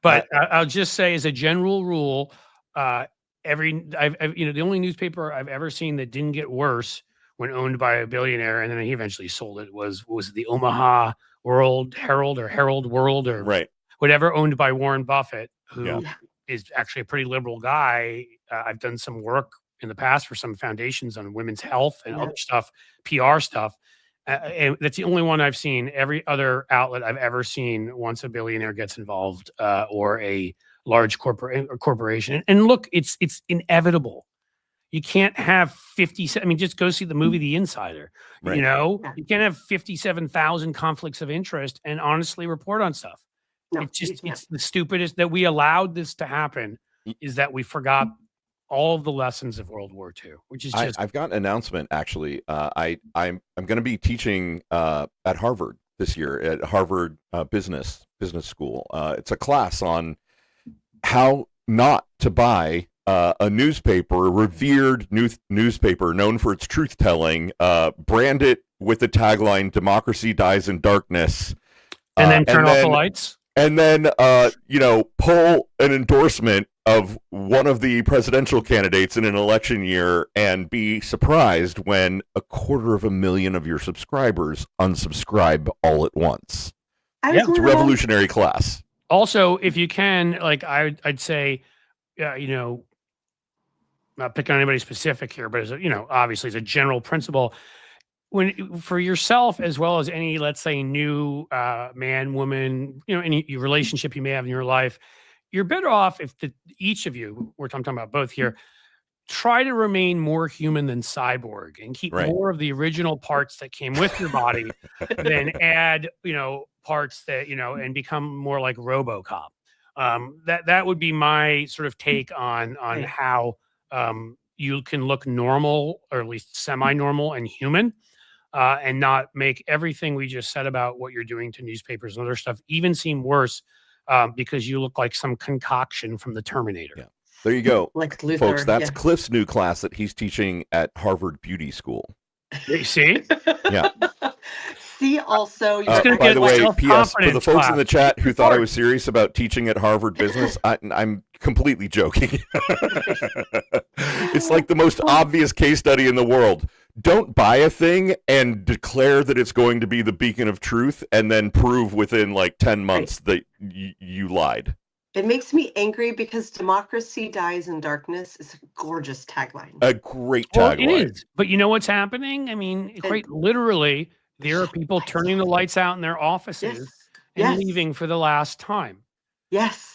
but I'll just say, as a general rule, the only newspaper I've ever seen that didn't get worse when owned by a billionaire, and then he eventually sold it, was the Omaha World Herald or Herald World or Right. whatever, owned by Warren Buffett, who Yeah. is actually a pretty liberal guy. I've done some work in the past for some foundations on women's health and other stuff, PR stuff. And that's the only one I've seen. Every other outlet I've ever seen, once a billionaire gets involved, or a large corporation. And look, it's inevitable. You can't have 50. I mean, just go see the movie The Insider. Right. You can't have 57,000 conflicts of interest and honestly report on stuff. No, It's the stupidest that we allowed this to happen, is that we forgot all of the lessons of World War II, which is just. I've got an announcement, actually. I'm going to be teaching at Harvard this year, at Harvard Business School. It's a class on how not to buy a newspaper, a revered newspaper known for its truth telling, brand it with the tagline "Democracy dies in darkness," and then turn off the lights. And then, pull an endorsement of one of the presidential candidates in an election year and be surprised when 250,000 of your subscribers unsubscribe all at once. It's a revolutionary class. Also, if you can, like, I'd say, not picking on anybody specific here, but obviously as a general principle, when for yourself as well as any, let's say, new man, woman, any relationship you may have in your life, you're better off if each of you, I'm talking about both here, try to remain more human than cyborg and keep more of the original parts that came with your body than add, parts that, and become more like RoboCop. That would be my sort of take on how you can look normal, or at least semi-normal and human. And not make everything we just said about what you're doing to newspapers and other stuff even seem worse, because you look like some concoction from the Terminator. Yeah. There you go, like Luther, folks. That's Cliff's new class that he's teaching at Harvard Beauty School. You see? Yeah. See, also, by the way, P.S. for the folks in the chat who thought I was serious about teaching at Harvard Business, I'm completely joking. It's like the most obvious case study in the world. Don't buy a thing and declare that it's going to be the beacon of truth and then prove within like 10 months that you lied. It makes me angry because "Democracy dies in darkness" is a gorgeous tagline. A great tagline. Well, it is. But you know what's happening? I mean, quite literally, there are people turning the lights out in their offices and leaving for the last time. Yes.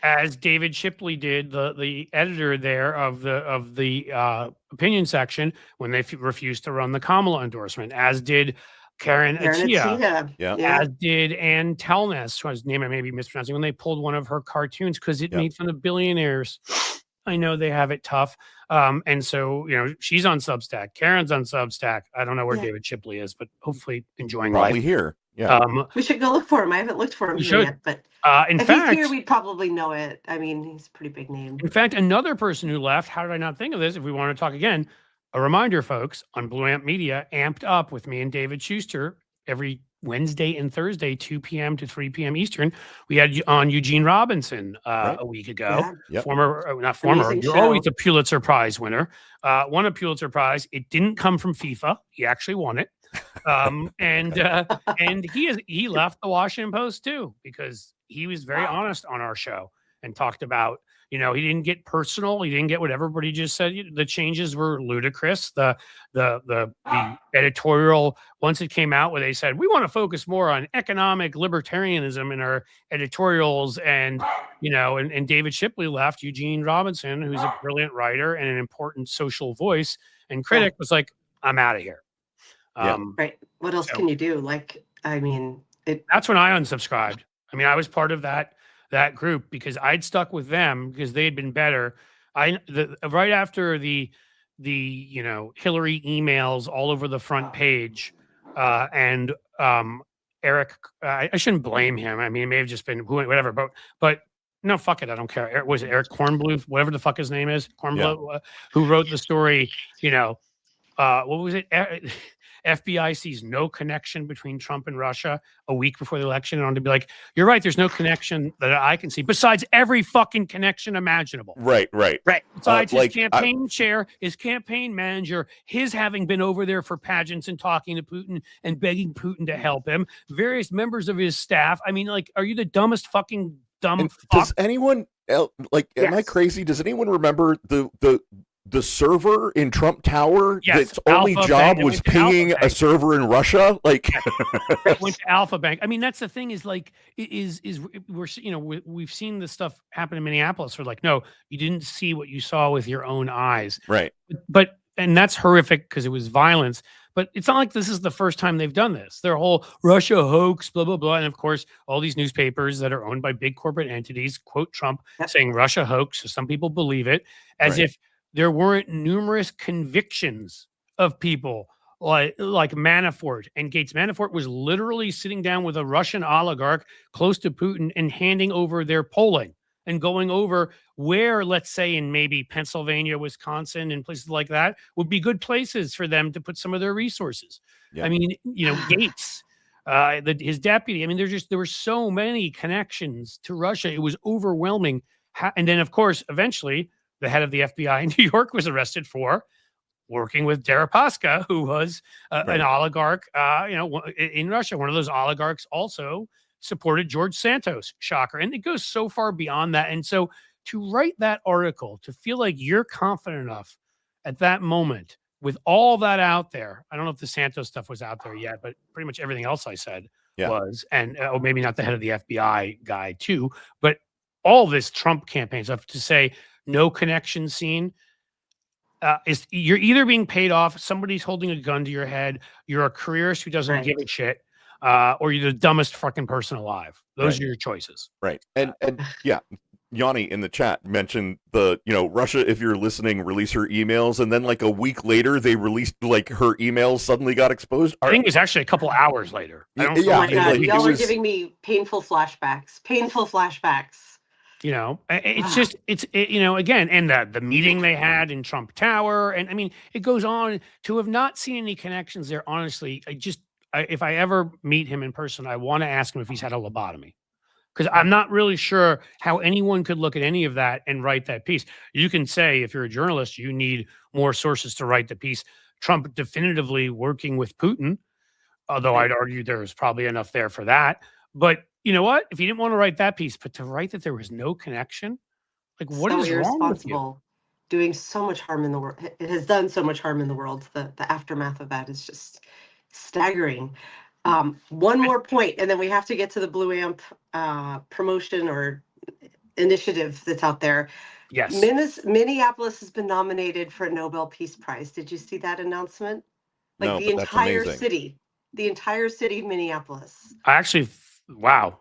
As David Shipley did, the editor there of the opinion section, when they refused to run the Kamala endorsement, as did Karen Attiah, as did Ann Telness, whose name I may be mispronouncing, when they pulled one of her cartoons because it made fun of billionaires. I know they have it tough. And so, she's on Substack. Karen's on Substack. I don't know where David Shipley is, but hopefully enjoying life. Probably here. Yeah. We should go look for him. I haven't looked for him here yet, but in if fact, he's here, we'd probably know it. I mean, he's a pretty big name. In fact, another person who left, how did I not think of this? If we want to talk again, a reminder, folks, on Blue Amp Media, Amped Up with me and David Schecter, every Wednesday and Thursday, 2 p.m. to 3 p.m. Eastern. We had on Eugene Robinson a week ago. Yeah. Not former, you're always a Pulitzer Prize winner. Won a Pulitzer Prize. It didn't come from FIFA. He actually won it. And he left the Washington Post too, because he was very honest on our show and talked about, he didn't get personal. He didn't get what everybody just said. The changes were ludicrous. The editorial, once it came out where they said, we want to focus more on economic libertarianism in our editorials. And, and David Shipley left. Eugene Robinson, who's a brilliant writer and an important social voice and critic, was like, I'm out of here. Right. What else can you do? That's when I unsubscribed. I mean, I was part of that group because I'd stuck with them because they had been better. Right after the Hillary emails all over the front page, and Eric, I shouldn't blame him. I mean, it may have just been whatever, but no, fuck it, I don't care. Was it Eric Kornbluth, whatever the fuck his name is, Kornbluth, who wrote the story? What was it? FBI sees no connection between Trump and Russia a week before the election, and on to be like, you're right, there's no connection that I can see, besides every fucking connection imaginable. Right. Besides his campaign chair, his campaign manager, his having been over there for pageants and talking to Putin and begging Putin to help him, various members of his staff. I mean, like, are you the dumbest fucking dumb fuck? Does anyone am I crazy? Does anyone remember the server in Trump Tower? Yes, its only Alpha job Bank. was pinging a server in Russia. Like, It went to Alpha Bank. I mean, that's the thing. Is like, we've seen this stuff happen in Minneapolis. We're like, no, you didn't see what you saw with your own eyes. right. And that's horrific because it was violence. But it's not like this is the first time they've done this. Their whole Russia hoax, blah, blah, blah. And of course, all these newspapers that are owned by big corporate entities quote Trump saying Russia hoax. So some people believe it as if there weren't numerous convictions of people like Manafort and Gates. Manafort was literally sitting down with a Russian oligarch close to Putin and handing over their polling and going over where, let's say, in maybe Pennsylvania, Wisconsin, and places like that would be good places for them to put some of their resources. I mean, Gates, his deputy. I mean, there were so many connections to Russia. It was overwhelming. And then, of course, eventually, the head of the FBI in New York was arrested for working with Deripaska, who was an oligarch, in Russia. One of those oligarchs also supported George Santos. Shocker. And it goes so far beyond that. And so to write that article, to feel like you're confident enough at that moment with all that out there, I don't know if the Santos stuff was out there yet, but pretty much everything else I said was, and or maybe not the head of the FBI guy too, but all this Trump campaign stuff to say no connection seen. Is you're either being paid off, somebody's holding a gun to your head, you're a careerist who doesn't give a shit, or you're the dumbest fucking person alive. Those are your choices. Right. And Yanni in the chat mentioned Russia, if you're listening, release her emails, and then like a week later they released like her emails suddenly got exposed. I think it was actually a couple hours later. Oh my God, y'all are giving me painful flashbacks. It's just, again, and the meeting they had in Trump Tower. And I mean, it goes on. To have not seen any connections there, honestly, if I ever meet him in person, I want to ask him if he's had a lobotomy. Because I'm not really sure how anyone could look at any of that and write that piece. You can say, if you're a journalist, you need more sources to write the piece. Trump definitively working with Putin, although I'd argue there's probably enough there for that. But you know what? If you didn't want to write that piece, but to write that there was no connection, like what is wrong with you? Doing so much harm in the world. It has done so much harm in the world. The aftermath of that is just staggering. One more point, and then we have to get to the Blue Amp promotion or initiative that's out there. Yes. Minneapolis has been nominated for a Nobel Peace Prize. Did you see that announcement? Like no, the entire city of Minneapolis. Wow.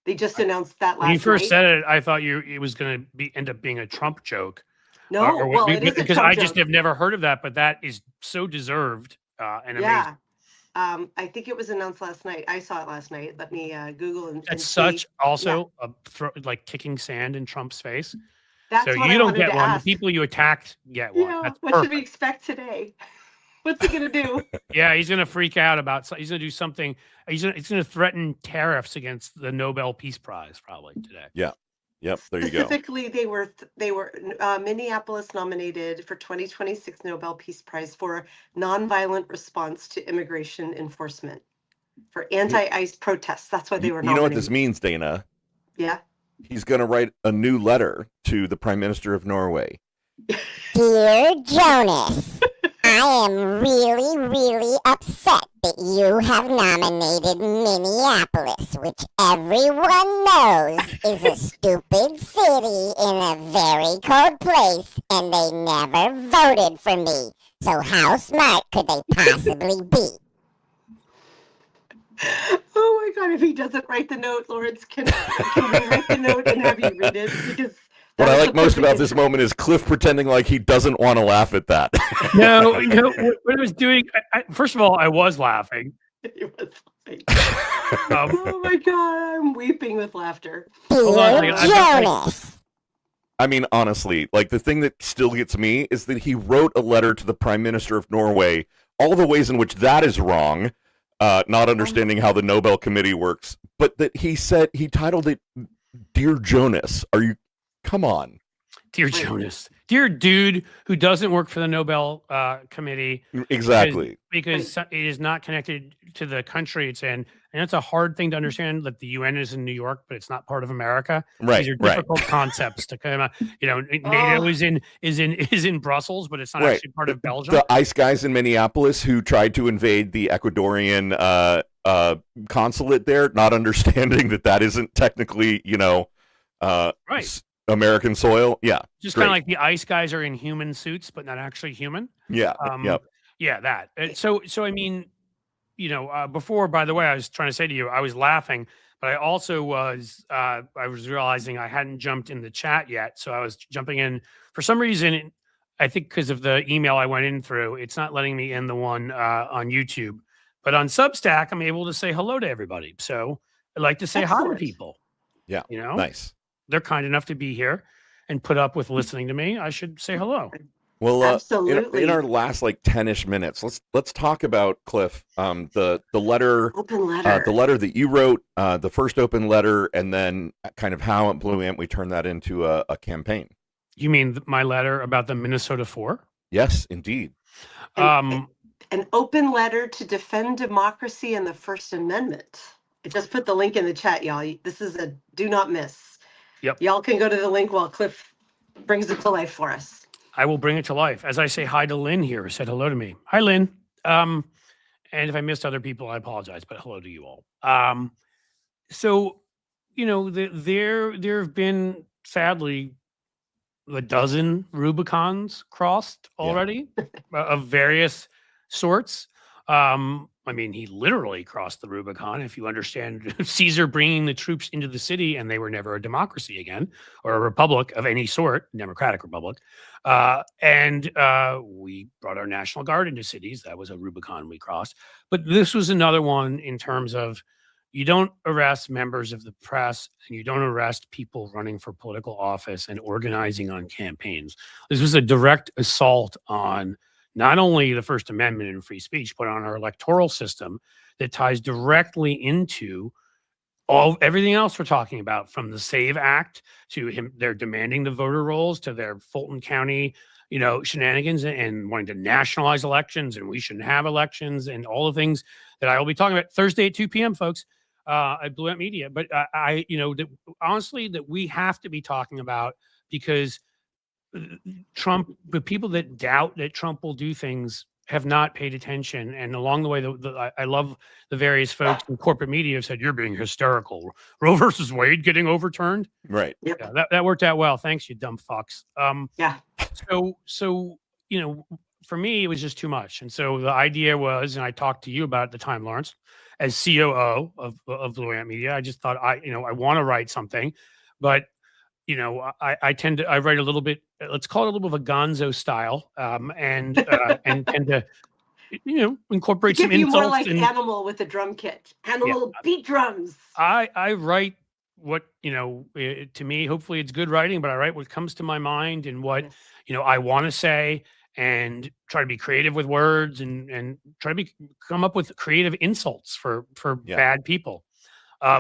They just announced that last night. When you first said it, I thought it was going to end up being a Trump joke. No, it is because I just have never heard of that, but that is so deserved and amazing. I think it was announced last night. I saw it last night. Let me Google and That's see. like kicking sand in Trump's face. That's so what you I don't get to one. ask. The people you attacked get one. Yeah, That's what perfect. should we expect today? What's he gonna do? Yeah, he's gonna freak out about. He's gonna do something. He's gonna threaten tariffs against the Nobel Peace Prize probably today. Yeah. Yep. There you go. Specifically, they were Minneapolis nominated for 2026 Nobel Peace Prize for nonviolent response to immigration enforcement for anti-ICE protests. That's why they were nominated. You know what this means, Dana? Yeah. He's going to write a new letter to the Prime Minister of Norway. Dear Jonas, I am really, really upset that you have nominated Minneapolis, which everyone knows is a stupid city in a very cold place, and they never voted for me. So how smart could they possibly be? Oh my God, if he doesn't write the note, Lawrence, can we write the note and have you read it? Because what I like most about this moment is Cliff pretending like he doesn't want to laugh at that. No, what I was doing, first of all, I was laughing. Oh my God, I'm weeping with laughter. Hold on a Dear second. I've got, Jonas. I mean, honestly, like the thing that still gets me is that he wrote a letter to the Prime Minister of Norway, all the ways in which that is wrong, not understanding how the Nobel Committee works, but that he titled it Dear Jonas. Come on. Dear Jonas, dear dude who doesn't work for the Nobel Committee, Exactly. because it is not connected to the country it's in, and it's a hard thing to understand. That the UN is in New York, but it's not part of America. Right. These are difficult concepts to kind of, NATO is in Brussels, but it's not actually part of Belgium. The ICE guys in Minneapolis who tried to invade the Ecuadorian consulate there, not understanding that isn't technically, Right. American soil. Yeah. Just kind of like the ICE guys are in human suits, but not actually human. Yeah. Yep. Yeah, that. So I mean, before, by the way, I was trying to say to you, I was laughing, but I also was realizing I hadn't jumped in the chat yet. So I was jumping in for some reason. I think because of the email I went in through, it's not letting me in the one on YouTube, but on Substack, I'm able to say hello to everybody. So I'd like to say hi to people. Yeah. Nice. They're kind enough to be here and put up with listening to me. I should say hello. Well, absolutely. In our last 10-ish minutes, let's talk about, Cliff, the letter, open letter, the letter that you wrote, the first open letter, and then kind of how at Blue Ant we turned that into a campaign. You mean my letter about the Minnesota 4? Yes, indeed. An open letter to defend democracy and the First Amendment. I just put the link in the chat, y'all. This is a do not miss. Yep. Y'all can go to the link while Cliff brings it to life for us. I will bring it to life. As I say hi to Lynn here, who said hello to me. Hi, Lynn. And if I missed other people, I apologize, but hello to you all. So, there have been, sadly, a dozen Rubicons crossed already of various sorts. I mean, he literally crossed the Rubicon, if you understand Caesar bringing the troops into the city, and they were never a democracy again, or a republic of any sort, democratic republic. And we brought our National Guard into cities. That was a Rubicon we crossed. But this was another one in terms of, you don't arrest members of the press, and you don't arrest people running for political office and organizing on campaigns. This was a direct assault on not only the First Amendment and free speech, but on our electoral system that ties directly into everything else we're talking about, from the SAVE Act to they're demanding the voter rolls, to their Fulton County, shenanigans and wanting to nationalize elections, and we shouldn't have elections, and all the things that I will be talking about Thursday at 2 p.m., folks, at Blue Ant Media. But honestly, that we have to be talking about, because Trump, the people that doubt that Trump will do things have not paid attention. And along the way, I love the various folks in corporate media have said, you're being hysterical. Roe versus Wade getting overturned. Right. Yep. Yeah, that worked out well. Thanks, you dumb fucks. Yeah. So, for me, it was just too much. And so the idea was, and I talked to you about it at the time, Lawrence, as COO of Blue Ant Media, I just thought I want to write something, but I tend to write a little bit, let's call it a little bit of a gonzo style, and tend to, incorporate some insults. More like Animal with a drum kit. Animal beat drums. I write what, to me, hopefully it's good writing, but I write what comes to my mind and what, I want to say, and try to be creative with words and try to come up with creative insults for bad people,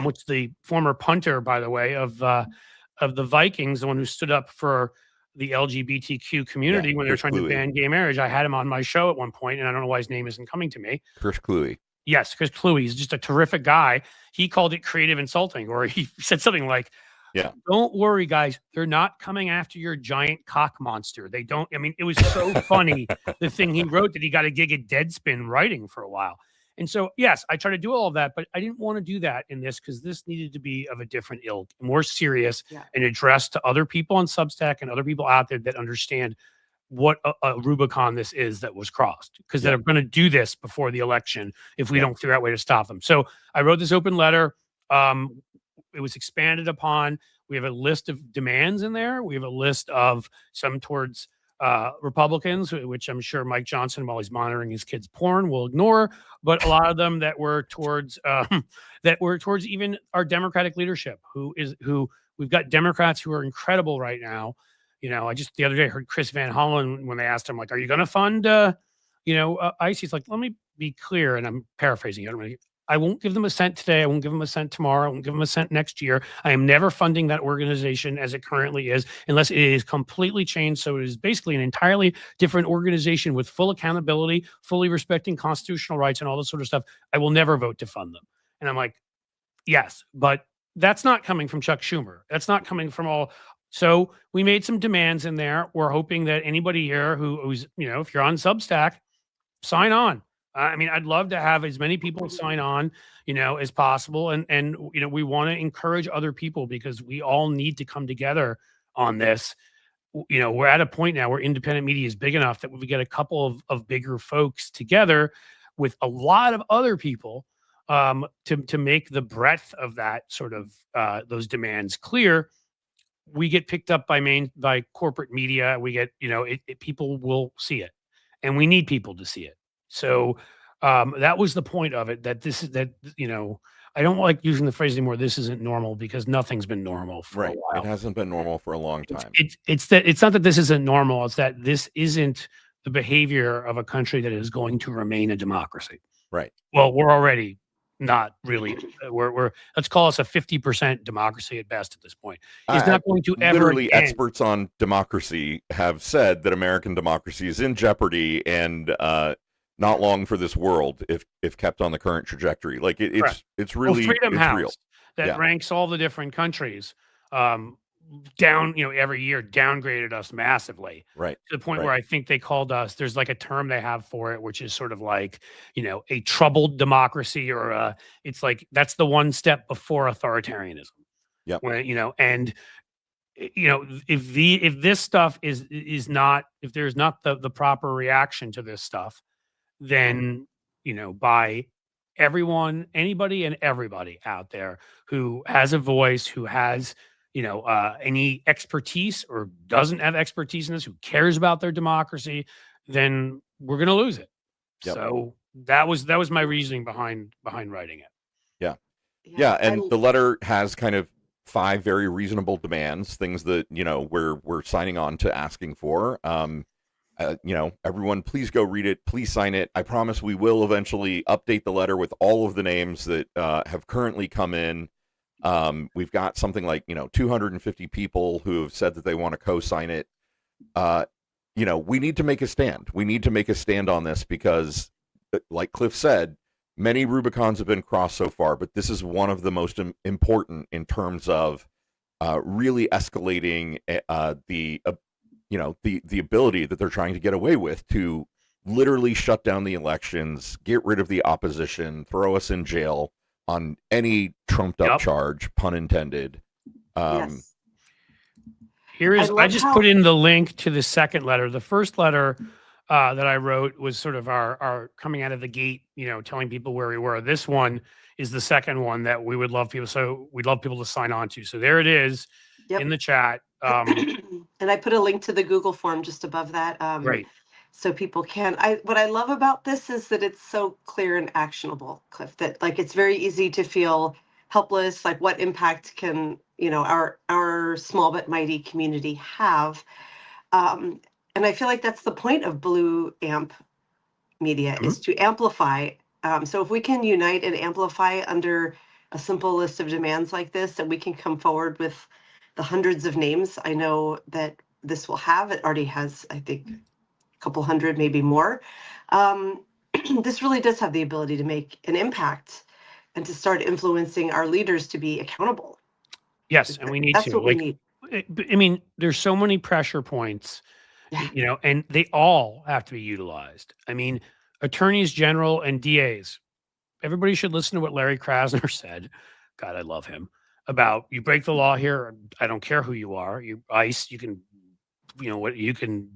which the former punter, by the way, of the Vikings, the one who stood up for the LGBTQ community when they were trying to ban gay marriage. I had him on my show at one point, and I don't know why his name isn't coming to me. Chris Cluey. Yes, Chris Cluey. He's just a terrific guy. He called it creative insulting, or he said something like, don't worry, guys. They're not coming after your giant cock monster. They don't. I mean, it was so funny, the thing he wrote, that he got a gig at Deadspin writing for a while. And so, yes, I try to do all of that, but I didn't want to do that in this, because this needed to be of a different ilk, more serious, and addressed to other people on Substack and other people out there that understand what a Rubicon this is that was crossed, because they're going to do this before the election if we don't figure out a way to stop them. So I wrote this open letter. It was expanded upon. We have a list of demands in there. We have a list of some towards Republicans, which I'm sure Mike Johnson, while he's monitoring his kids' porn, will ignore, but a lot of them that were towards even our Democratic leadership, who we've got Democrats who are incredible right now. I just the other day heard Chris Van Hollen when they asked him, like, are you going to fund ICE? He's like, let me be clear, and I'm paraphrasing. I won't give them a cent today. I won't give them a cent tomorrow. I won't give them a cent next year. I am never funding that organization as it currently is, unless it is completely changed. So it is basically an entirely different organization with full accountability, fully respecting constitutional rights and all this sort of stuff. I will never vote to fund them. And I'm like, yes, but that's not coming from Chuck Schumer. That's not coming from all. So we made some demands in there. We're hoping that anybody here who's, if you're on Substack, sign on. I'd love to have as many people sign on, as possible. And we want to encourage other people because we all need to come together on this. We're at a point now where independent media is big enough that we get a couple of bigger folks together with a lot of other people to make the breadth of that sort of those demands clear. We get picked up by corporate media. We get, people will see it, and we need people to see it. So that was the point of it, I don't like using the phrase anymore, this isn't normal, because nothing's been normal for a while. It hasn't been normal for a long time. It's not that this isn't normal. It's that this isn't the behavior of a country that is going to remain a democracy. Right. Well, we're already not really, we're let's call us a 50% democracy at best at this point. It's not going to ever literally again. Experts on democracy have said that American democracy is in jeopardy and not long for this world if kept on the current trajectory. Like it's really Freedom it's House real. that ranks all the different countries down, every year downgraded us massively. Right. To the point where I think they called us, there's like a term they have for it, which is sort of like, a troubled democracy, or it's like that's the one step before authoritarianism. Yeah. And if this stuff is not, if there's not the proper reaction to this stuff, then by anybody and everybody out there who has a voice, who has any expertise or doesn't have expertise in this, who cares about their democracy, then we're going to lose it. Yep. So that was my reasoning behind writing it. Yeah. And the letter has kind of 5 very reasonable demands, things that, we're signing on to asking for. Everyone, please go read it. Please sign it. I promise we will eventually update the letter with all of the names that have currently come in. We've got something like, 250 people who have said that they want to co-sign it. We need to make a stand. We need to make a stand on this because, like Cliff said, many Rubicons have been crossed so far, but this is one of the most important in terms of really escalating the ability that they're trying to get away with to literally shut down the elections, get rid of the opposition, throw us in jail on any trumped up charge, pun intended. Yes. I just put in the link to the second letter. The first letter that I wrote was sort of our coming out of the gate, telling people where we were. This one is the second one that we would love people. So we'd love people to sign on to. So there it is in the chat. And I put a link to the Google form just above that. Right. So people can. What I love about this is that it's so clear and actionable, Cliff, that like it's very easy to feel helpless. Like what impact can, our small but mighty community have? And I feel like that's the point of Blue Amp Media is to amplify. So if we can unite and amplify under a simple list of demands like this, and we can come forward with the hundreds of names I know that this will have. It already has, I think, a couple hundred, maybe more. This really does have the ability to make an impact and to start influencing our leaders to be accountable. Yes, and we need That's to. what we need. I mean, there's so many pressure points, and they all have to be utilized. I mean, attorneys general and DAs. Everybody should listen to what Larry Krasner said. God, I love him. About you break the law here, I don't care who you are. You ICE, you can, you can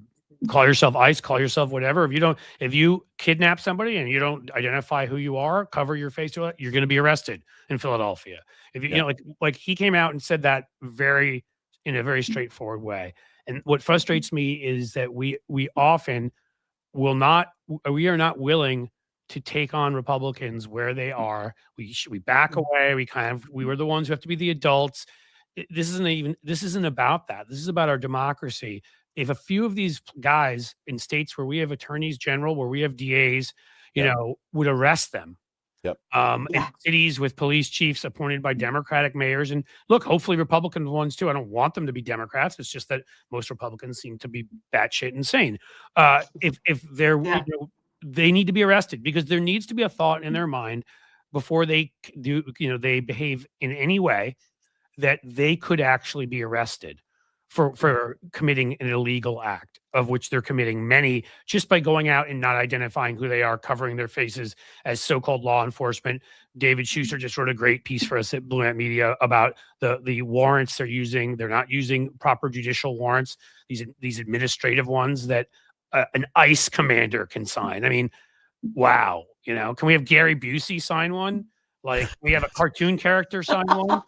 call yourself ICE, call yourself whatever. If you kidnap somebody and you don't identify who you are, cover your face to it, you're going to be arrested in Philadelphia. If you, like he came out and said that in a very straightforward way. And what frustrates me is that we often we are not willing to take on Republicans where they are. We back away. We were the ones who have to be the adults. This isn't about that. This is about our democracy. If a few of these guys in states where we have attorneys general, where we have DAs, would arrest them. Yep. In cities with police chiefs appointed by Democratic mayors, and look, hopefully Republican ones too. I don't want them to be Democrats. It's just that most Republicans seem to be batshit insane. If they're, they need to be arrested, because there needs to be a thought in their mind before they do, they behave in any way that they could actually be arrested for committing an illegal act, of which they're committing many just by going out and not identifying who they are, covering their faces as so-called law enforcement. David Schuster just wrote a great piece for us at Blue Ant Media about the warrants they're using. They're not using proper judicial warrants, these administrative ones that an ICE commander can sign. I mean, wow. Can we have Gary Busey sign one? Like, we have a cartoon character sign one.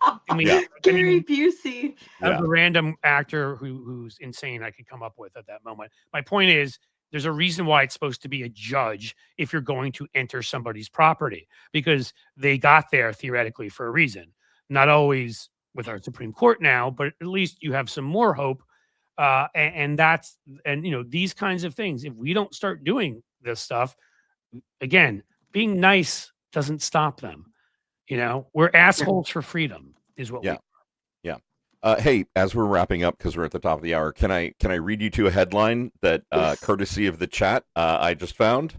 Gary Busey. As a random actor who's insane I could come up with at that moment. My point is, there's a reason why it's supposed to be a judge if you're going to enter somebody's property, because they got there theoretically for a reason. Not always with our Supreme Court now, but at least you have some more hope. And these kinds of things, if we don't start doing this stuff, again, being nice doesn't stop them. We're assholes for freedom is what we are. Yeah. Hey, as we're wrapping up, because we're at the top of the hour, can I read you to a headline that, courtesy of the chat, I just found?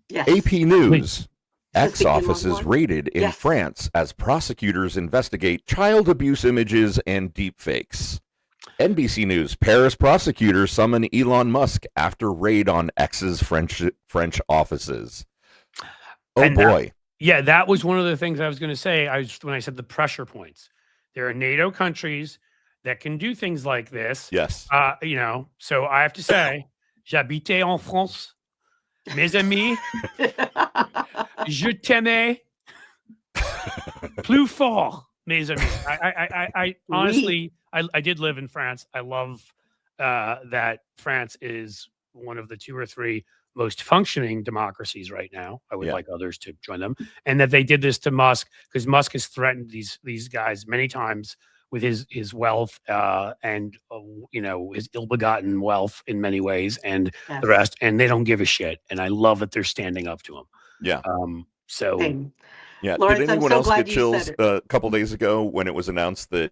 Yes. AP News. Please. X offices raided in France as prosecutors investigate child abuse images and deepfakes. NBC News. Paris prosecutors summon Elon Musk after raid on X's French offices. Oh, and boy. That was one of the things I was going to say. When I said the pressure points, there are NATO countries that can do things like this. Yes. So I have to say, j'habite en France, mes amis, je t'aime plus fort, mes amis. I honestly, I did live in France. I love that France is one of the 2 or 3 most functioning democracies right now. I would like others to join them, and that they did this to Musk because Musk has threatened these guys many times with his wealth and his ill-begotten wealth in many ways, and the rest, and they don't give a shit. And I love that they're standing up to him. Yeah. Same. Yeah. Lawrence, did anyone else get chills a couple days ago when it was announced that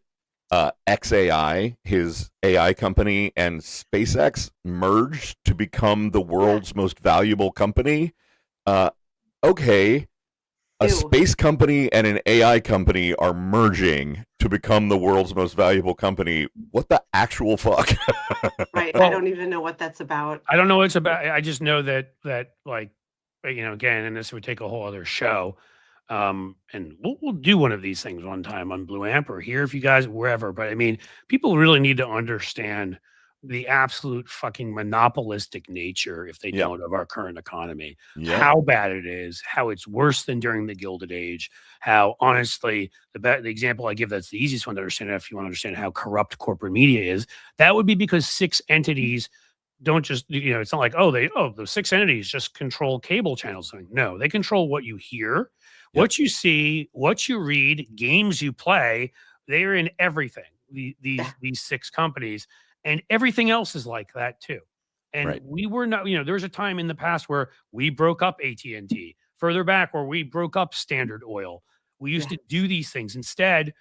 XAI, his AI company, and SpaceX merged to become the world's most valuable company? Okay. A space company and an AI company are merging to become the world's most valuable company. What the actual fuck? Right. Well, I don't even know what that's about. I don't know what it's about. I just know that like, again, and this would take a whole other show. And we'll do one of these things one time on Blue Amp or here if you guys, wherever. But I mean, people really need to understand the absolute fucking monopolistic nature, if they don't, of our current economy, how bad it is, how it's worse than during the Gilded Age, how honestly, the example I give that's the easiest one to understand, if you want to understand how corrupt corporate media is, that would be because 6 entities don't just, it's not like, the 6 entities just control cable channels. No, they control what you hear, what you see, what you read, games you play. They're in everything, these 6 companies. And everything else is like that too. And we were not, there was a time in the past where we broke up AT&T, further back where we broke up Standard Oil. We used to do these things instead,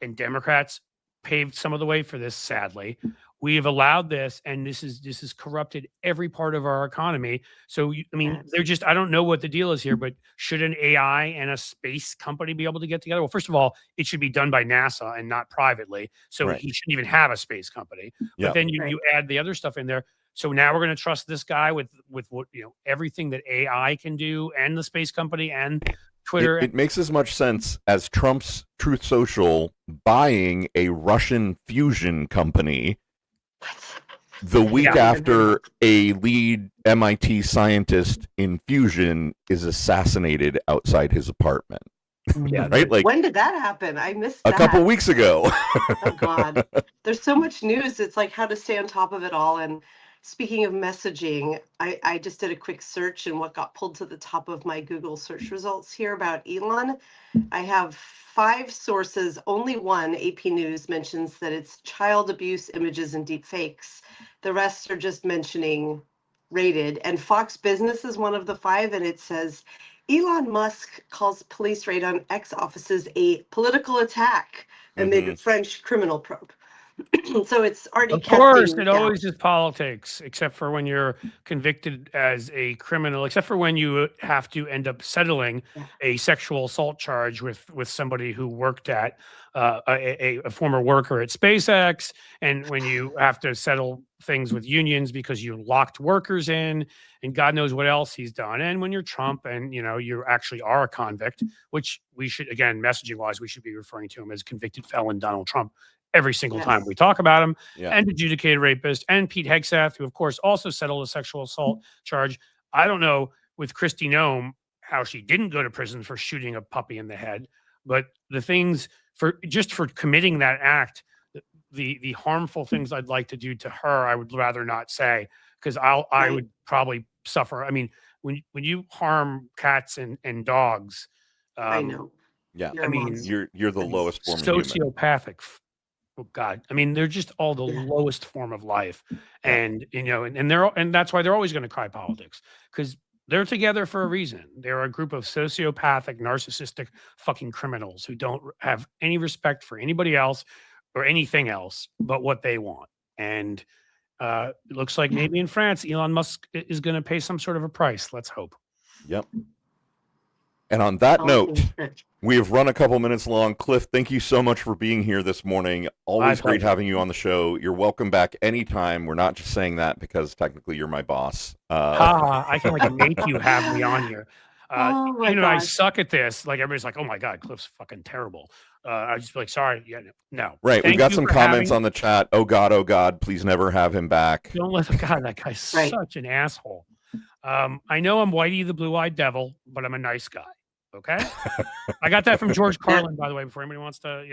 and Democrats paved some of the way for this, sadly. We have allowed this, and this has corrupted every part of our economy. So, they're just, I don't know what the deal is here, but should an AI and a space company be able to get together? Well, first of all, it should be done by NASA and not privately. So he shouldn't even have a space company. But then you add the other stuff in there. So now we're going to trust this guy with what, everything that AI can do, and the space company and Twitter. It makes as much sense as Trump's Truth Social buying a Russian fusion company the week after a lead MIT scientist in fusion is assassinated outside his apartment. Yeah, right? Like When did that happen? I missed a that. couple weeks ago. Oh God. There's so much news. It's like how to stay on top of it all. And speaking of messaging, I just did a quick search, and what got pulled to the top of my Google search results here about Elon. I have 5 sources. Only one, AP News, mentions that it's child abuse images and deep fakes. The rest are just mentioning rated. And Fox Business is one of the 5, and it says Elon Musk calls police raid on ex offices a political attack amid French criminal probe. So it's already of course, casting it doubt. always is politics, except for when you're convicted as a criminal, except for when you have to end up settling Yeah. a sexual assault charge with somebody who worked at a former worker at SpaceX, and when you have to settle things with unions because you locked workers in, and God knows what else he's done. And when you're Trump, and you actually are a convict, which we should, again, messaging wise, we should be referring to him as convicted felon Donald Trump every single time we talk about him, and adjudicated rapist, and Pete Hegseth, who of course also settled a sexual assault charge. I don't know with Kristi Noem how she didn't go to prison for shooting a puppy in the head, but the things for committing that act, the harmful things I'd like to do to her, I would rather not say, because I would probably suffer. I mean, when you harm cats and dogs, I know. Yeah, You're a monster. you're the lowest form of human. sociopathic. Oh God, I mean, they're just all the lowest form of life, and and that's why they're always going to cry politics, because they're together for a reason. They're a group of sociopathic, narcissistic, fucking criminals who don't have any respect for anybody else or anything else but what they want. And it looks like maybe in France, Elon Musk is going to pay some sort of a price. Let's hope. Yep. And on that note, we have run a couple minutes long. Cliff, thank you so much for being here this morning. Always great having you on the show. You're welcome back anytime. We're not just saying that because technically you're my boss. I can make you have me on here. Oh my I gosh. suck at this. Like, everybody's like, "Oh my God, Cliff's fucking terrible." I just be like, "Sorry, no." Right. We've got some comments on the chat. Oh God, please never have him back. Don't let God. That guy's such an asshole. I know I'm Whitey the Blue-Eyed Devil, but I'm a nice guy. Okay. I got that from George Carlin, by the way. Before anybody wants to,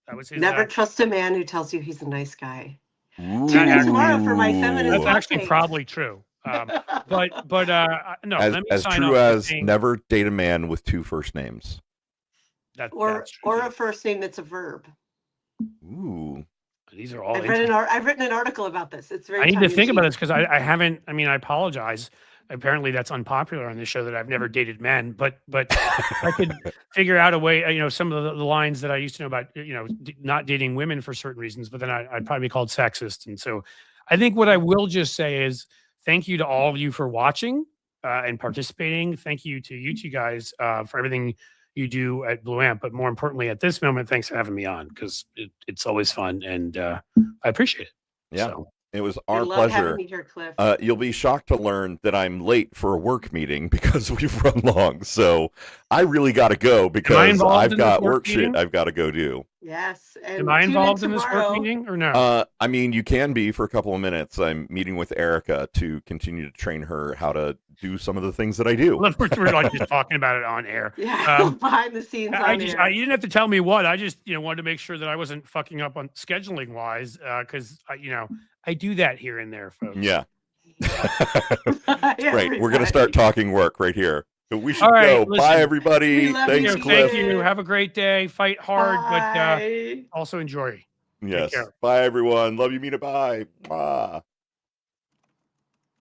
that was his. Never trust a man who tells you he's a nice guy. Ooh. Tune in tomorrow for my feminist. That's actually probably true. But no. As true as never date a man with 2 first names. Or a first name that's a verb. Ooh. These are all. I've written an article about this. It's very. I need to think about this because I haven't. I mean, I apologize. Apparently, that's unpopular on this show that I've never dated men. But I could figure out a way. Some of the lines that I used to know about. Not dating women for certain reasons. But then I'd probably be called sexist. And so, I think what I will just say is thank you to all of you for watching and participating. Thank you to you two guys for everything you do at Blue Amp, but more importantly, at this moment, thanks for having me on, because it's always fun, and I appreciate it. Yeah, so. It was our pleasure. Love having me here, Cliff. You'll be shocked to learn that I'm late for a work meeting because we've run long. So I really got to go because I've got work shit I've got to go do. Yes. And am I involved in this work meeting or no? I mean, you can be for a couple of minutes. I'm meeting with Erica to continue to train her how to do some of the things that I do. We're like just talking about it on air. Yeah, behind the scenes. You didn't have to tell me what. I just wanted to make sure that I wasn't fucking up on scheduling wise, because I do that here and there, folks. Yeah. Right. We're gonna start talking work right here. So we should go. Listen, bye, everybody. Thanks, Cliff. Thank you. Have a great day. Fight hard, but also enjoy. Yes. Bye, everyone. Love you, Mina. Bye. Bye.